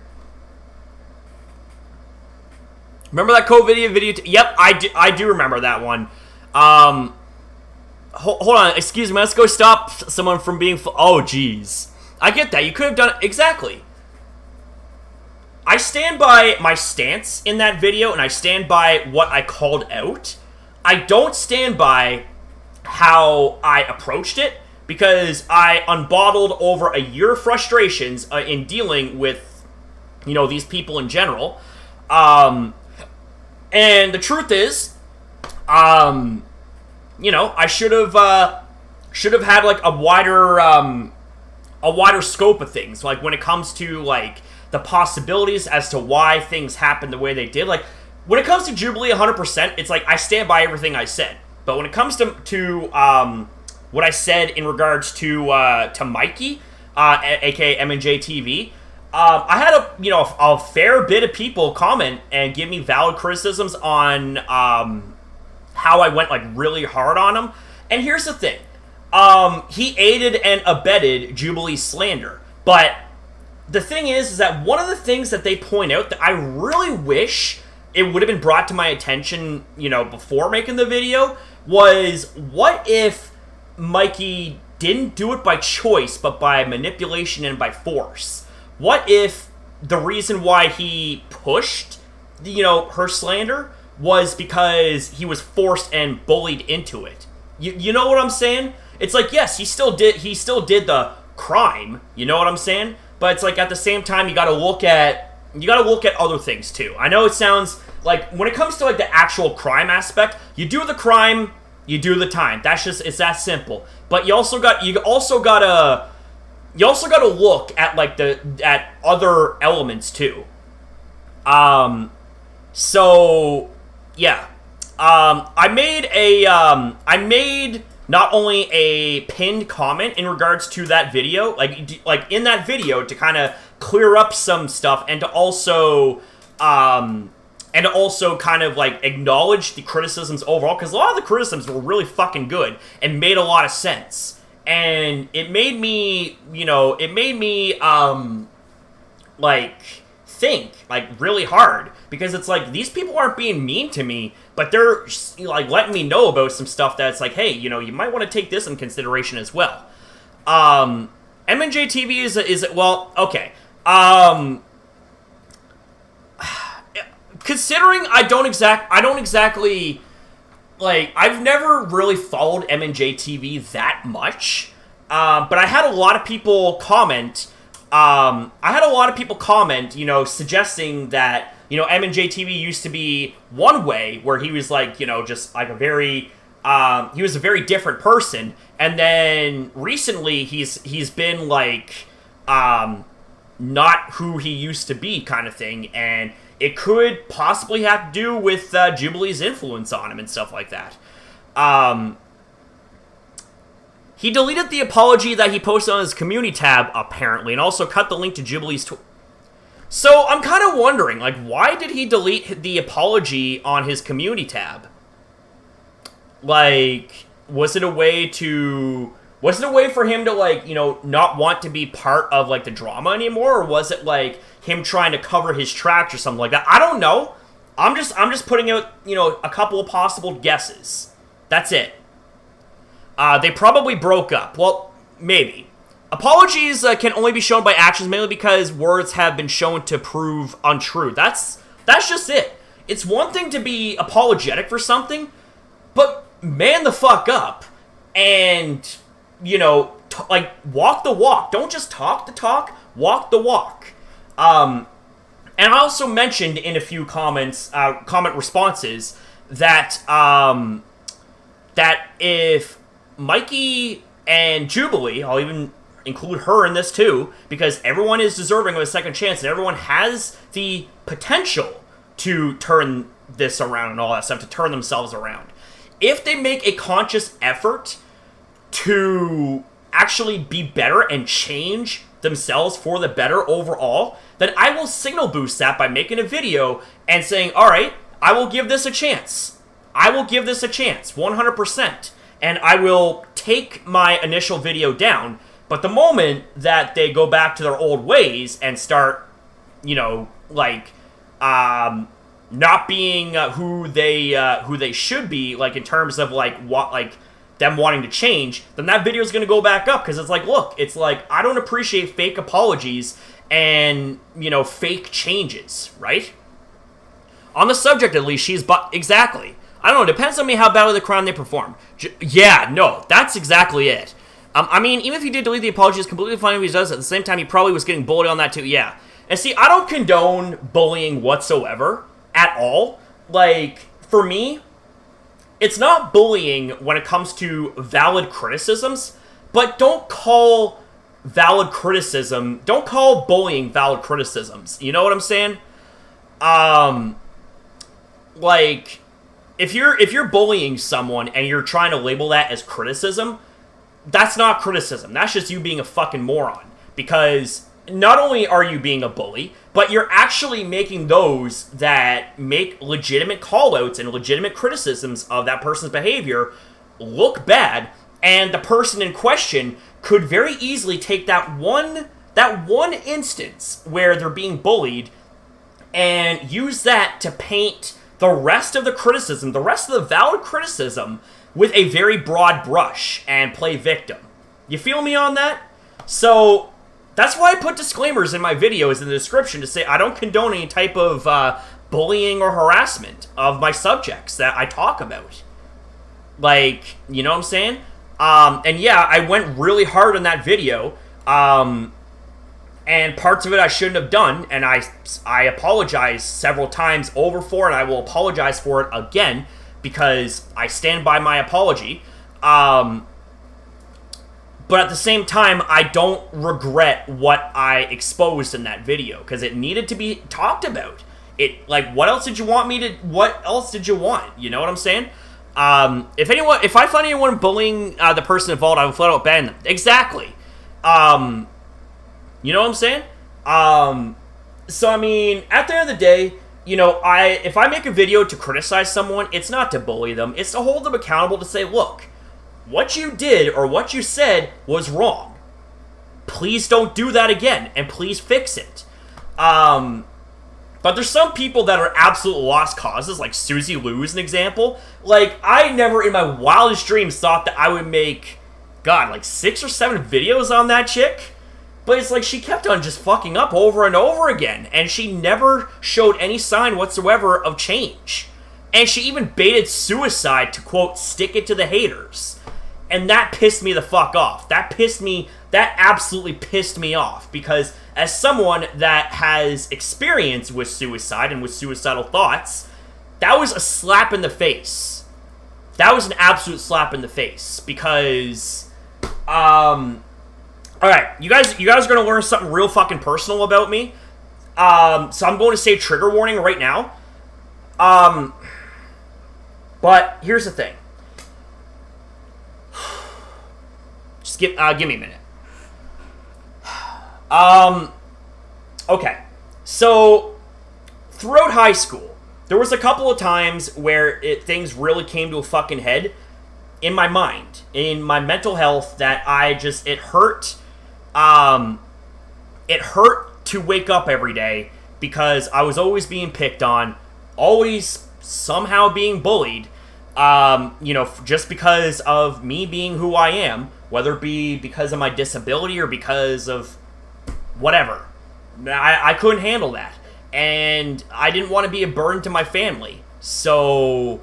Remember that video? Yep, I do remember that one. Hold on, excuse me. Let's go stop someone from being. Oh, jeez. I get that. You could have done it exactly. I stand by my stance in that video, and I stand by what I called out. I don't stand by how I approached it, because I unbottled over a year of frustrations in dealing with, these people in general. And the truth is, I should have had like a wider scope of things, like when it comes to like the possibilities as to why things happened the way they did. Like when it comes to Jubilee 100%, it's like I stand by everything I said. But when it comes to what I said in regards to Mikey, aka M&J TV, I had a fair bit of people comment and give me valid criticisms on how I went like really hard on him. And here's the thing. He aided and abetted Jubilee slander. But the thing is that one of the things that they point out that I really wish it would have been brought to my attention, before making the video, was what if Mikey didn't do it by choice, but by manipulation and by force? What if the reason why he pushed, her slander was because he was forced and bullied into it? You know what I'm saying? It's like, yes, he still did the crime. You know what I'm saying? But it's like at the same time, you got to look at other things too. I know it sounds like when it comes to like the actual crime aspect, you do the crime, you do the time. It's that simple. But you also gotta look at like at other elements too. So yeah. I made not only a pinned comment in regards to that video, like in that video, to kind of clear up some stuff, and to also kind of like acknowledge the criticisms overall, because a lot of the criticisms were really fucking good and made a lot of sense. And it made me like think like really hard, because it's like these people aren't being mean to me, but they're like letting me know about some stuff that's like, hey, you might want to take this in consideration as well. M&J TV is well, okay. Considering I don't exactly like, I've never really followed M&J TV that much, but I had a lot of people comment. Suggesting that M&J TV used to be one way, where he was like, just like he was a very different person, and then recently he's been like not who he used to be, kind of thing, and it could possibly have to do with Jubilee's influence on him and stuff like that. He deleted the apology that he posted on his community tab, apparently, and also cut the link to Jubilee's So I'm kind of wondering, like, why did he delete the apology on his community tab? Like, was it a way for him to, like, not want to be part of, like, the drama anymore? Or was it, like, him trying to cover his tracks or something like that? I don't know. I'm just putting out, a couple of possible guesses. That's it. They probably broke up. Well, maybe. Apologies can only be shown by actions, mainly because words have been shown to prove untrue. That's just it. It's one thing to be apologetic for something, but man the fuck up and, like, walk the walk. Don't just talk the talk, walk the walk. And I also mentioned in a few comment responses that that if Mikey and Jubilee, I'll even include her in this too, because everyone is deserving of a second chance, and everyone has the potential to turn this around and all that stuff, to turn themselves around. If they make a conscious effort to actually be better and change themselves for the better overall, then I will signal boost that by making a video and saying, all right, I will give this a chance. I will give this a chance, 100%. And I will take my initial video down. But the moment that they go back to their old ways and start, not being who they should be, like in terms of them wanting to change, then that video is going to go back up because it's like, look, it's like I don't appreciate fake apologies and fake changes, right? On the subject, at least, exactly. I don't know. It depends on me how badly the crime they perform. That's exactly it. Even if he did delete the apologies, completely fine if he does. At the same time, he probably was getting bullied on that too. Yeah. And see, I don't condone bullying whatsoever at all. Like, for me, it's not bullying when it comes to valid criticisms, but don't call bullying valid criticisms. You know what I'm saying? If you're bullying someone and you're trying to label that as criticism, that's not criticism. That's just you being a fucking moron. Because not only are you being a bully, but you're actually making those that make legitimate call-outs and legitimate criticisms of that person's behavior look bad, and the person in question could very easily take that one instance where they're being bullied and use that to paint the rest of the criticism, the rest of the valid criticism, with a very broad brush and play victim. You feel me on that? So that's why I put disclaimers in my videos in the description to say I don't condone any type of bullying or harassment of my subjects that I talk about. Like, you know what I'm saying? And yeah, I went really hard on that video. And parts of it I shouldn't have done, and I apologize several times over for it, and I will apologize for it again, because I stand by my apology. But at the same time, I don't regret what I exposed in that video, because it needed to be talked about. What else did you want? You know what I'm saying? If I find anyone bullying the person involved, I will flat out ban them. Exactly. You know what I'm saying? So I mean, at the end of the day, if I make a video to criticize someone, it's not to bully them. It's to hold them accountable, to say, look, what you did or what you said was wrong. Please don't do that again, and please fix it. But there's some people that are absolute lost causes, like Susie Lou is an example. Like, I never in my wildest dreams thought that I would make, 6 or 7 videos on that chick. But it's like she kept on just fucking up over and over again, and she never showed any sign whatsoever of change. And she even baited suicide to, quote, stick it to the haters. And that pissed me the fuck off. That absolutely pissed me off, because as someone that has experience with suicide and with suicidal thoughts, that was a slap in the face. That was an absolute slap in the face, because, alright, you guys are going to learn something real fucking personal about me. So I'm going to say trigger warning right now. But here's the thing. Just give me a minute. Okay. So, throughout high school, there was a couple of times where things really came to a fucking head in my mind, in my mental health, that it hurt. It hurt to wake up every day because I was always being picked on, always somehow being bullied, just because of me being who I am, whether it be because of my disability or because of whatever. I couldn't handle that, and I didn't want to be a burden to my family, so,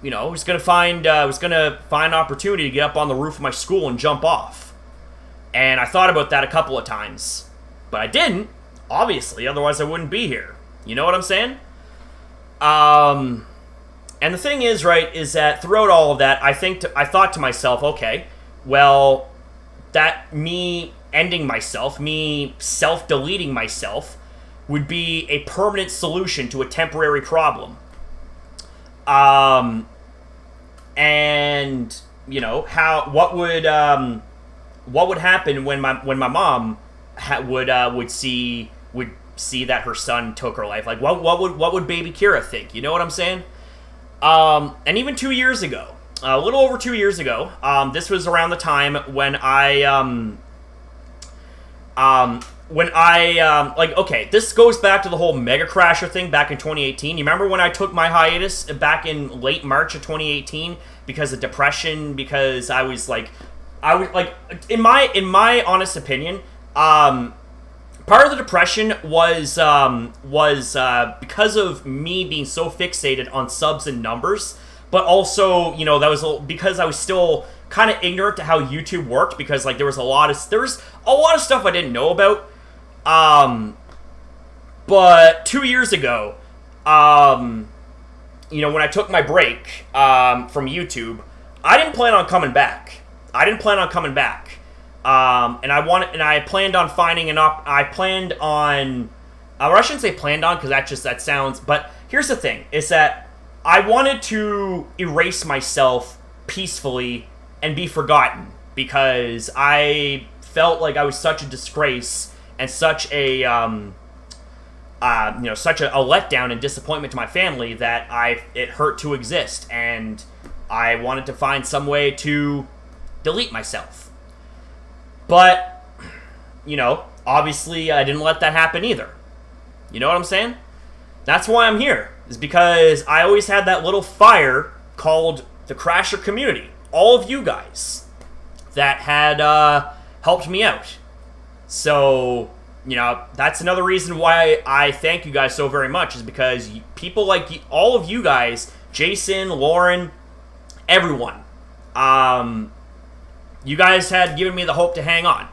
I was gonna find an opportunity to get up on the roof of my school and jump off. And I thought about that a couple of times. But I didn't, obviously, otherwise I wouldn't be here. You know what I'm saying? And the thing is, right, is that throughout all of that, I thought to myself, okay, well, that me ending myself, me self-deleting myself, would be a permanent solution to a temporary problem. And, what would happen when my mom would see that her son took her life. Like, what would baby Kira think? You know what I'm saying? And even 2 years ago, a little over 2 years ago, this was around the time when okay, this goes back to the whole Mega Crasher thing back in 2018. You remember when I took my hiatus back in late March of 2018 because of depression? Because I was like, in my honest opinion, part of the depression was because of me being so fixated on subs and numbers, but also, you know, that was because I was still kind of ignorant to how YouTube worked, because like there was a lot of stuff I didn't know about. But 2 years ago, you know, when I took my break from YouTube, I didn't plan on coming back. And I planned on finding I shouldn't say planned on, because that sounds, but here's the thing, is that I wanted to erase myself peacefully and be forgotten, because I felt like I was such a disgrace and such a such a letdown and disappointment to my family that it hurt to exist, and I wanted to find some way to delete myself. But, you know, obviously I didn't let that happen either. You know what I'm saying? That's why I'm here, is because I always had that little fire called the Crasher community. All of you guys that had helped me out. So, you know, that's another reason why I thank you guys so very much, is because people like all of you guys, Jason, Lauren, everyone, you guys had given me the hope to hang on.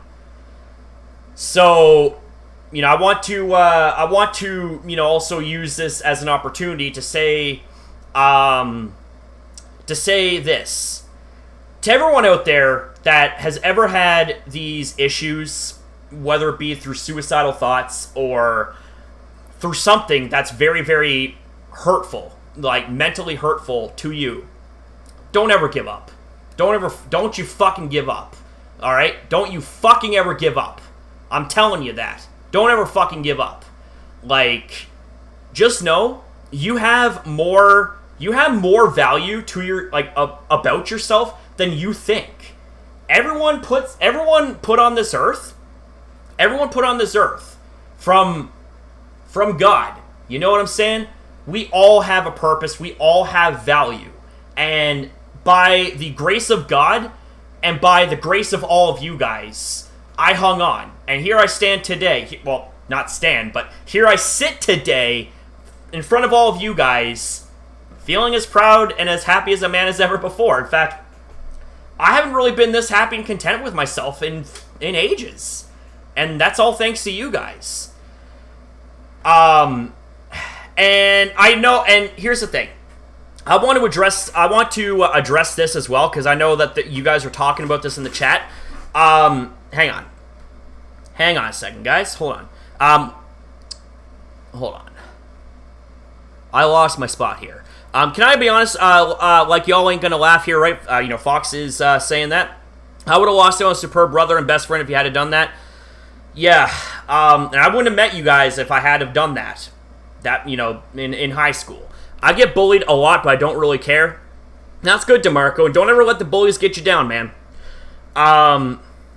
So, you know, I want to, you know, also use this as an opportunity to say this to everyone out there that has ever had these issues, whether it be through suicidal thoughts or through something that's very, very hurtful, like mentally hurtful to you. Don't ever give up. Don't you fucking give up. All right? Don't you fucking ever give up. I'm telling you that. Don't ever fucking give up. Like, just know you have more value to your, like, about yourself than you think. Everyone put on this earth from God. You know what I'm saying? We all have a purpose. We all have value. And by the grace of God and by the grace of all of you guys, I hung on. And here I stand today. Well, not stand, but here I sit today in front of all of you guys, feeling as proud and as happy as a man as ever before. In fact, I haven't really been this happy and content with myself in ages. And that's all thanks to you guys. And I know, and here's the thing. I want to address this as well, because I know that you guys are talking about this in the chat. Hang on a second, guys. Hold on. I lost my spot here. Can I be honest? Like, y'all ain't gonna laugh here, right? You know, Fox is saying that. I would have lost out on a superb brother and best friend if you had done that. Yeah. And I wouldn't have met you guys if I had have done that. That, you know, in high school. I get bullied a lot, but I don't really care. That's good, DeMarco. And don't ever let the bullies get you down, man.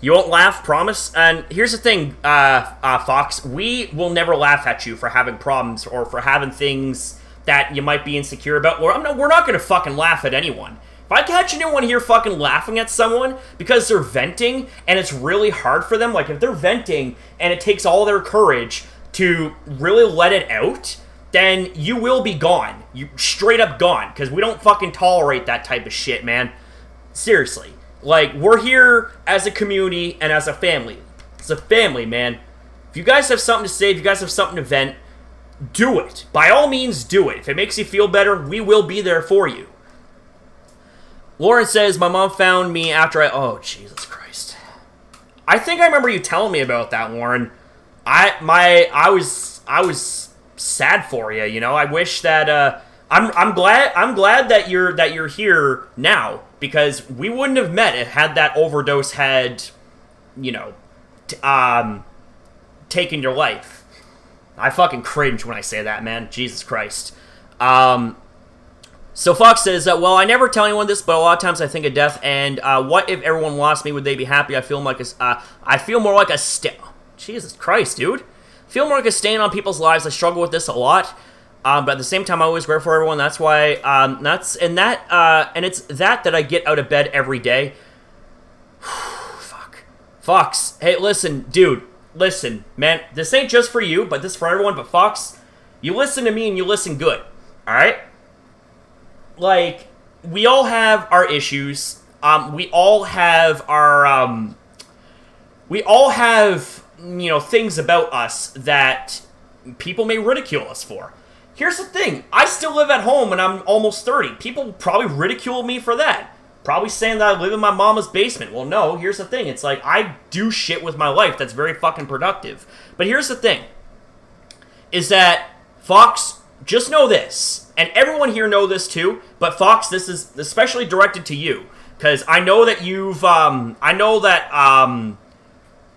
You won't laugh, promise? And here's the thing, Fox. We will never laugh at you for having problems or for having things that you might be insecure about. We're not going to fucking laugh at anyone. If I catch anyone here fucking laughing at someone because they're venting and it's really hard for them, like if they're venting and it takes all their courage to really let it out, then you will be gone. You straight up gone, because we don't fucking tolerate that type of shit, man. Seriously. Like, we're here as a community and as a family. It's a family, man. If you guys have something to say, if you guys have something to vent, do it. By all means, do it. If it makes you feel better, we will be there for you. Lauren says, my mom found me after oh, Jesus Christ. I think I remember you telling me about that, Lauren. I was sad for you, you know. I wish that I'm glad that you're here now, because we wouldn't have met had that overdose had, you know, taken your life. I fucking cringe when I say that, man. Jesus Christ. So Fox says, well, I never tell anyone this, but a lot of times I think of death, and what if everyone lost me? Would they be happy? I feel more like a Jesus Christ, dude. I feel more like a stain on people's lives. I struggle with this a lot. But at the same time, I always grateful for everyone. That's why, and it's that I get out of bed every day. Fuck. Fox, hey, listen, dude, listen, man, this ain't just for you, but this is for everyone, but Fox, you listen to me and you listen good, alright? Like, we all have our issues, we all have our, things about us that people may ridicule us for. Here's the thing, I still live at home and I'm almost 30. People probably ridicule me for that. Probably saying that I live in my mama's basement. Well, no, here's the thing. It's like, I do shit with my life that's very fucking productive. But here's the thing. Is that, Fox, just know this. And everyone here know this too. But Fox, this is especially directed to you. Because I know that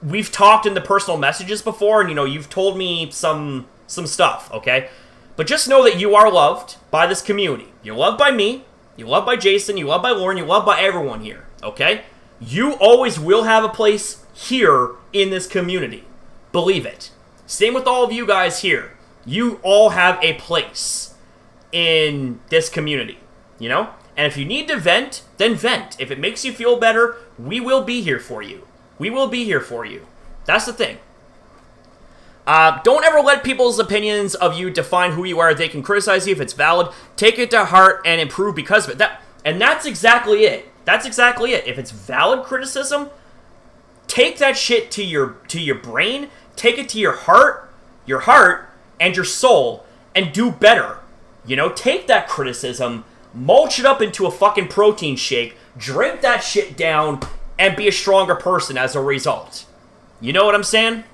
we've talked in the personal messages before. And, you've told me some stuff, okay? But just know that you are loved by this community. You're loved by me. You're loved by Jason. You're loved by Lauren. You're loved by everyone here, okay? You always will have a place here in this community. Believe it. Same with all of you guys here. You all have a place in this community, And if you need to vent, then vent. If it makes you feel better, we will be here for you. We will be here for you. That's the thing. Don't ever let people's opinions of you define who you are. They can criticize you if it's valid. Take it to heart and improve because of it. That's exactly it. That's exactly it. If it's valid criticism, take that shit to your brain, take it to your heart and your soul, and do better. Take that criticism, mulch it up into a fucking protein shake, drink that shit down, and be a stronger person as a result. You know what I'm saying?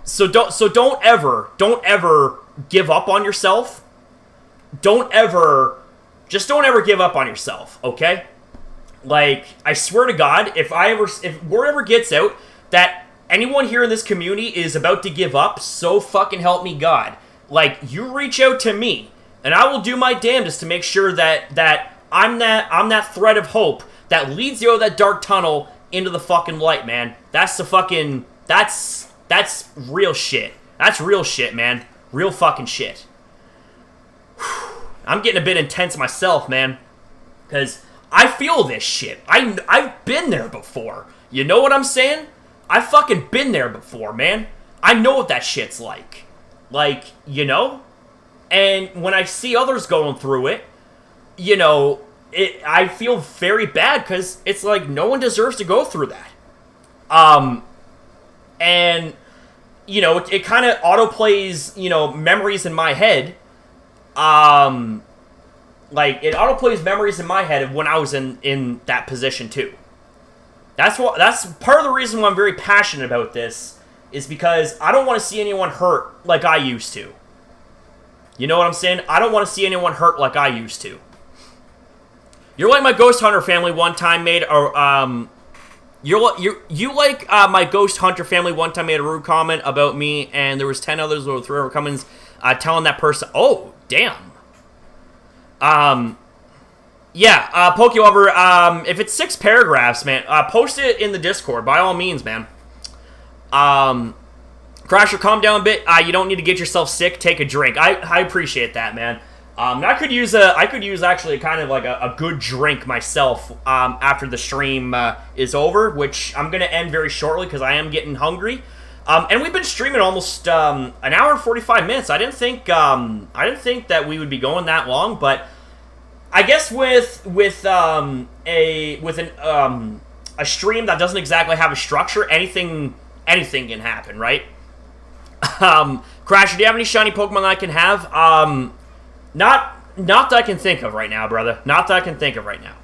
So don't ever give up on yourself. Don't ever give up on yourself, okay? Like, I swear to God, if word ever gets out that anyone here in this community is about to give up, so fucking help me God. Like, you reach out to me, and I will do my damnedest to make sure that I'm that thread of hope that leads you out of that dark tunnel into the fucking light, man. That's real shit. That's real shit, man. Real fucking shit. I'm getting a bit intense myself, man. Because I feel this shit. I've been there before. You know what I'm saying? I've fucking been there before, man. I know what that shit's like. Like, And when I see others going through it, I feel very bad because it's like no one deserves to go through that. And, it kind of autoplays, memories in my head. Like, it autoplays memories in my head of when I was in that position, too. That's part of the reason why I'm very passionate about this, is because I don't want to see anyone hurt like I used to. You know what I'm saying? I don't want to see anyone hurt like I used to. You're like my Ghost Hunter family one time made a, You like my Ghost Hunter family one time made a rude comment about me, and there was 10 others with 3 comments telling that person, oh, damn. Yeah, PokeLover, if it's 6 paragraphs, man, post it in the Discord, by all means, man. Crasher, calm down a bit. You don't need to get yourself sick, take a drink. I appreciate that, man. I could use actually kind of like a good drink myself after the stream is over, which I'm gonna end very shortly because I am getting hungry. And we've been streaming almost an hour and 45 minutes. I didn't think that we would be going that long, but I guess with a stream that doesn't exactly have a structure, anything can happen, right? Crasher, do you have any shiny Pokemon that I can have? Not that I can think of right now, brother. Not that I can think of right now.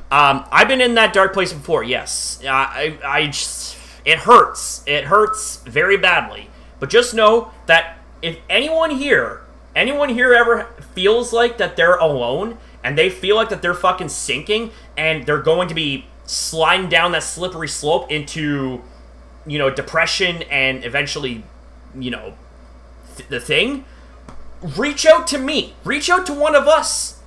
I've been in that dark place before, yes. It hurts. It hurts very badly. But just know that if anyone here ever feels like that they're alone, and they feel like that they're fucking sinking, and they're going to be sliding down that slippery slope into depression and eventually, the thing, reach out to me. Reach out to one of us,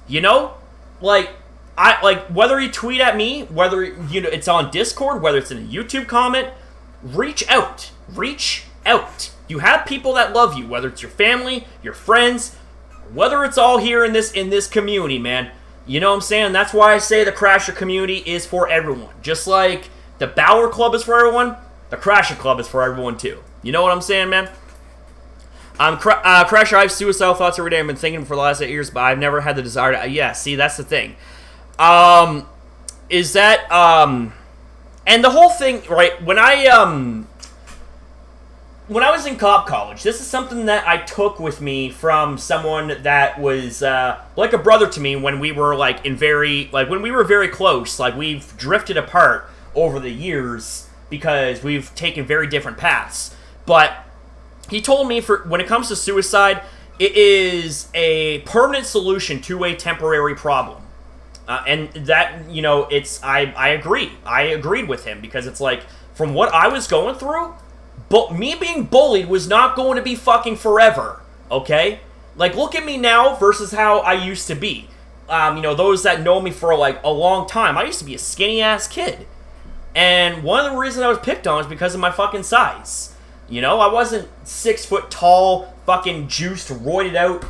whether you tweet at me, whether, it's on Discord, whether it's in a YouTube comment, reach out. Reach out. You have people that love you, whether it's your family, your friends, whether it's all here in this community, man. You know what I'm saying? That's why I say the Crasher community is for everyone. Just like the Bauer Club is for everyone, the Crasher Club is for everyone too. You know what I'm saying, man? Crasher, I have suicidal thoughts every day. I've been thinking for the last 8 years, but I've never had the desire to... yeah, see, that's the thing. And the whole thing, right, when I was in cop college, this is something that I took with me from someone that was, like a brother to me when we were, when we were very close. Like, we've drifted apart over the years because we've taken very different paths. But he told me when it comes to suicide, it is a permanent solution to a temporary problem. And that, I agree. I agreed with him because it's like, from what I was going through, but me being bullied was not going to be fucking forever, okay? Like, look at me now versus how I used to be. Those that know me for, a long time, I used to be a skinny-ass kid. And one of the reasons I was picked on was because of my fucking size. I wasn't 6 foot tall, fucking juiced, roided out,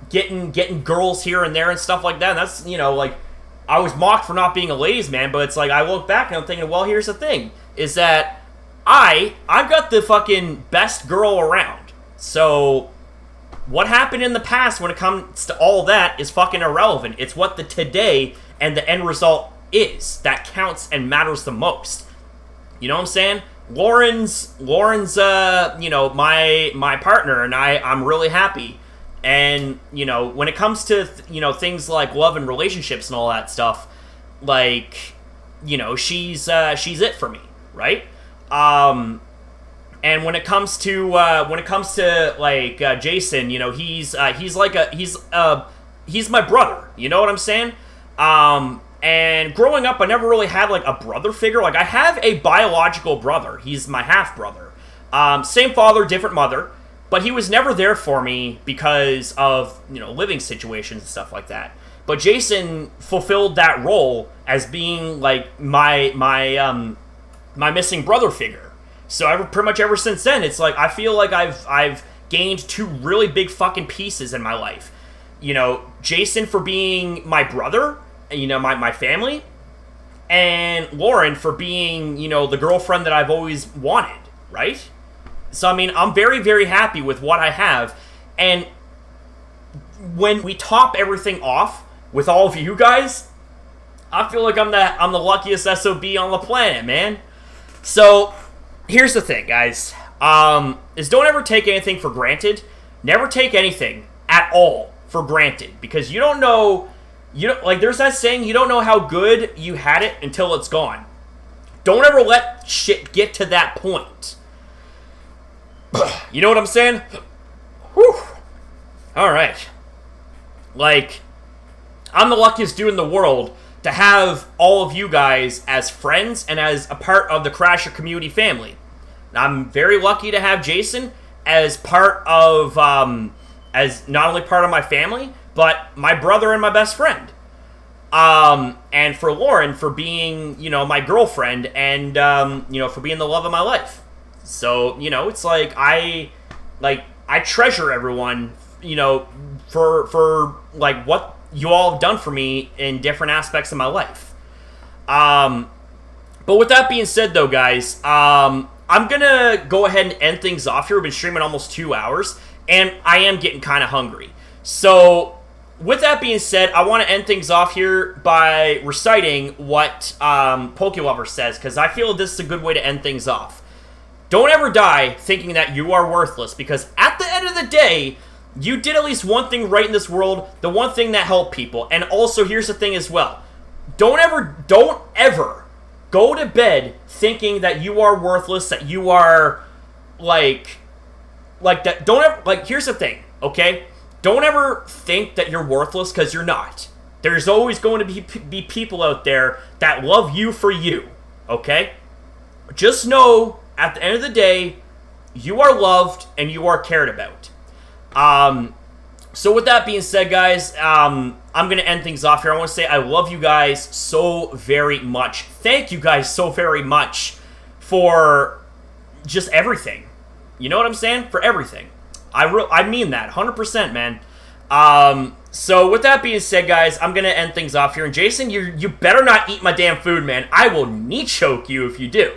getting girls here and there and stuff like that. And that's, I was mocked for not being a ladies' man, but it's like, I look back and I'm thinking, well, here's the thing, is that I've got the fucking best girl around. So, what happened in the past when it comes to all that is fucking irrelevant. It's what the today and the end result is that counts and matters the most. You know what I'm saying? Lauren's my partner, and I'm really happy. And, when it comes to, things like love and relationships and all that stuff, she's it for me, right? And when it comes to Jason, he's my brother. You know what I'm saying? And growing up, I never really had a brother figure. I have a biological brother. He's my half brother. Same father, different mother, but he was never there for me because of living situations and stuff like that. But Jason fulfilled that role as being my missing brother figure. So pretty much ever since then, it's I feel like I've gained two really big fucking pieces in my life. Jason for being my brother, my family, and Lauren for being, the girlfriend that I've always wanted, right? So, I'm very, very happy with what I have. And when we top everything off with all of you guys, I feel like I'm the luckiest SOB on the planet, man. So, here's the thing, guys. Is don't ever take anything for granted. Never take anything at all for granted. Because you don't know... there's that saying, you don't know how good you had it until it's gone. Don't ever let shit get to that point. You know what I'm saying? Whew. Alright. I'm the luckiest dude in the world to have all of you guys as friends and as a part of the Crasher community family. I'm very lucky to have Jason as part of, as not only part of my family, but my brother and my best friend. And for Lauren for being, my girlfriend and, for being the love of my life. So, it's I treasure everyone, for what you all have done for me in different aspects of my life. But with that being said, though, guys, I'm gonna go ahead and end things off here. We've been streaming almost 2 hours, and I am getting kind of hungry. So, with that being said, I want to end things off here by reciting what PokeLover says, because I feel this is a good way to end things off. Don't ever die thinking that you are worthless, because at the end of the day, you did at least one thing right in this world, the one thing that helped people. And also, here's the thing as well. Don't ever go to bed thinking that you are worthless, that you are, that. Don't ever, here's the thing, okay? Don't ever think that you're worthless, because you're not. There's always going to be people out there that love you for you, okay? just know, at the end of the day, you are loved and you are cared about. So with that being said, guys, I'm going to end things off here. I want to say I love you guys so very much. Thank you guys so very much for just everything. You know what I'm saying? For everything. I mean that, 100%, man. So with that being said, guys, I'm going to end things off here. And Jason, you better not eat my damn food, man. I will knee choke you if you do.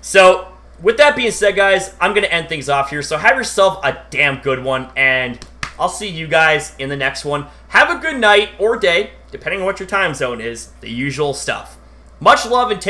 So with that being said, guys, I'm going to end things off here. So have yourself a damn good one, and I'll see you guys in the next one. Have a good night or day, depending on what your time zone is. The usual stuff. Much love and take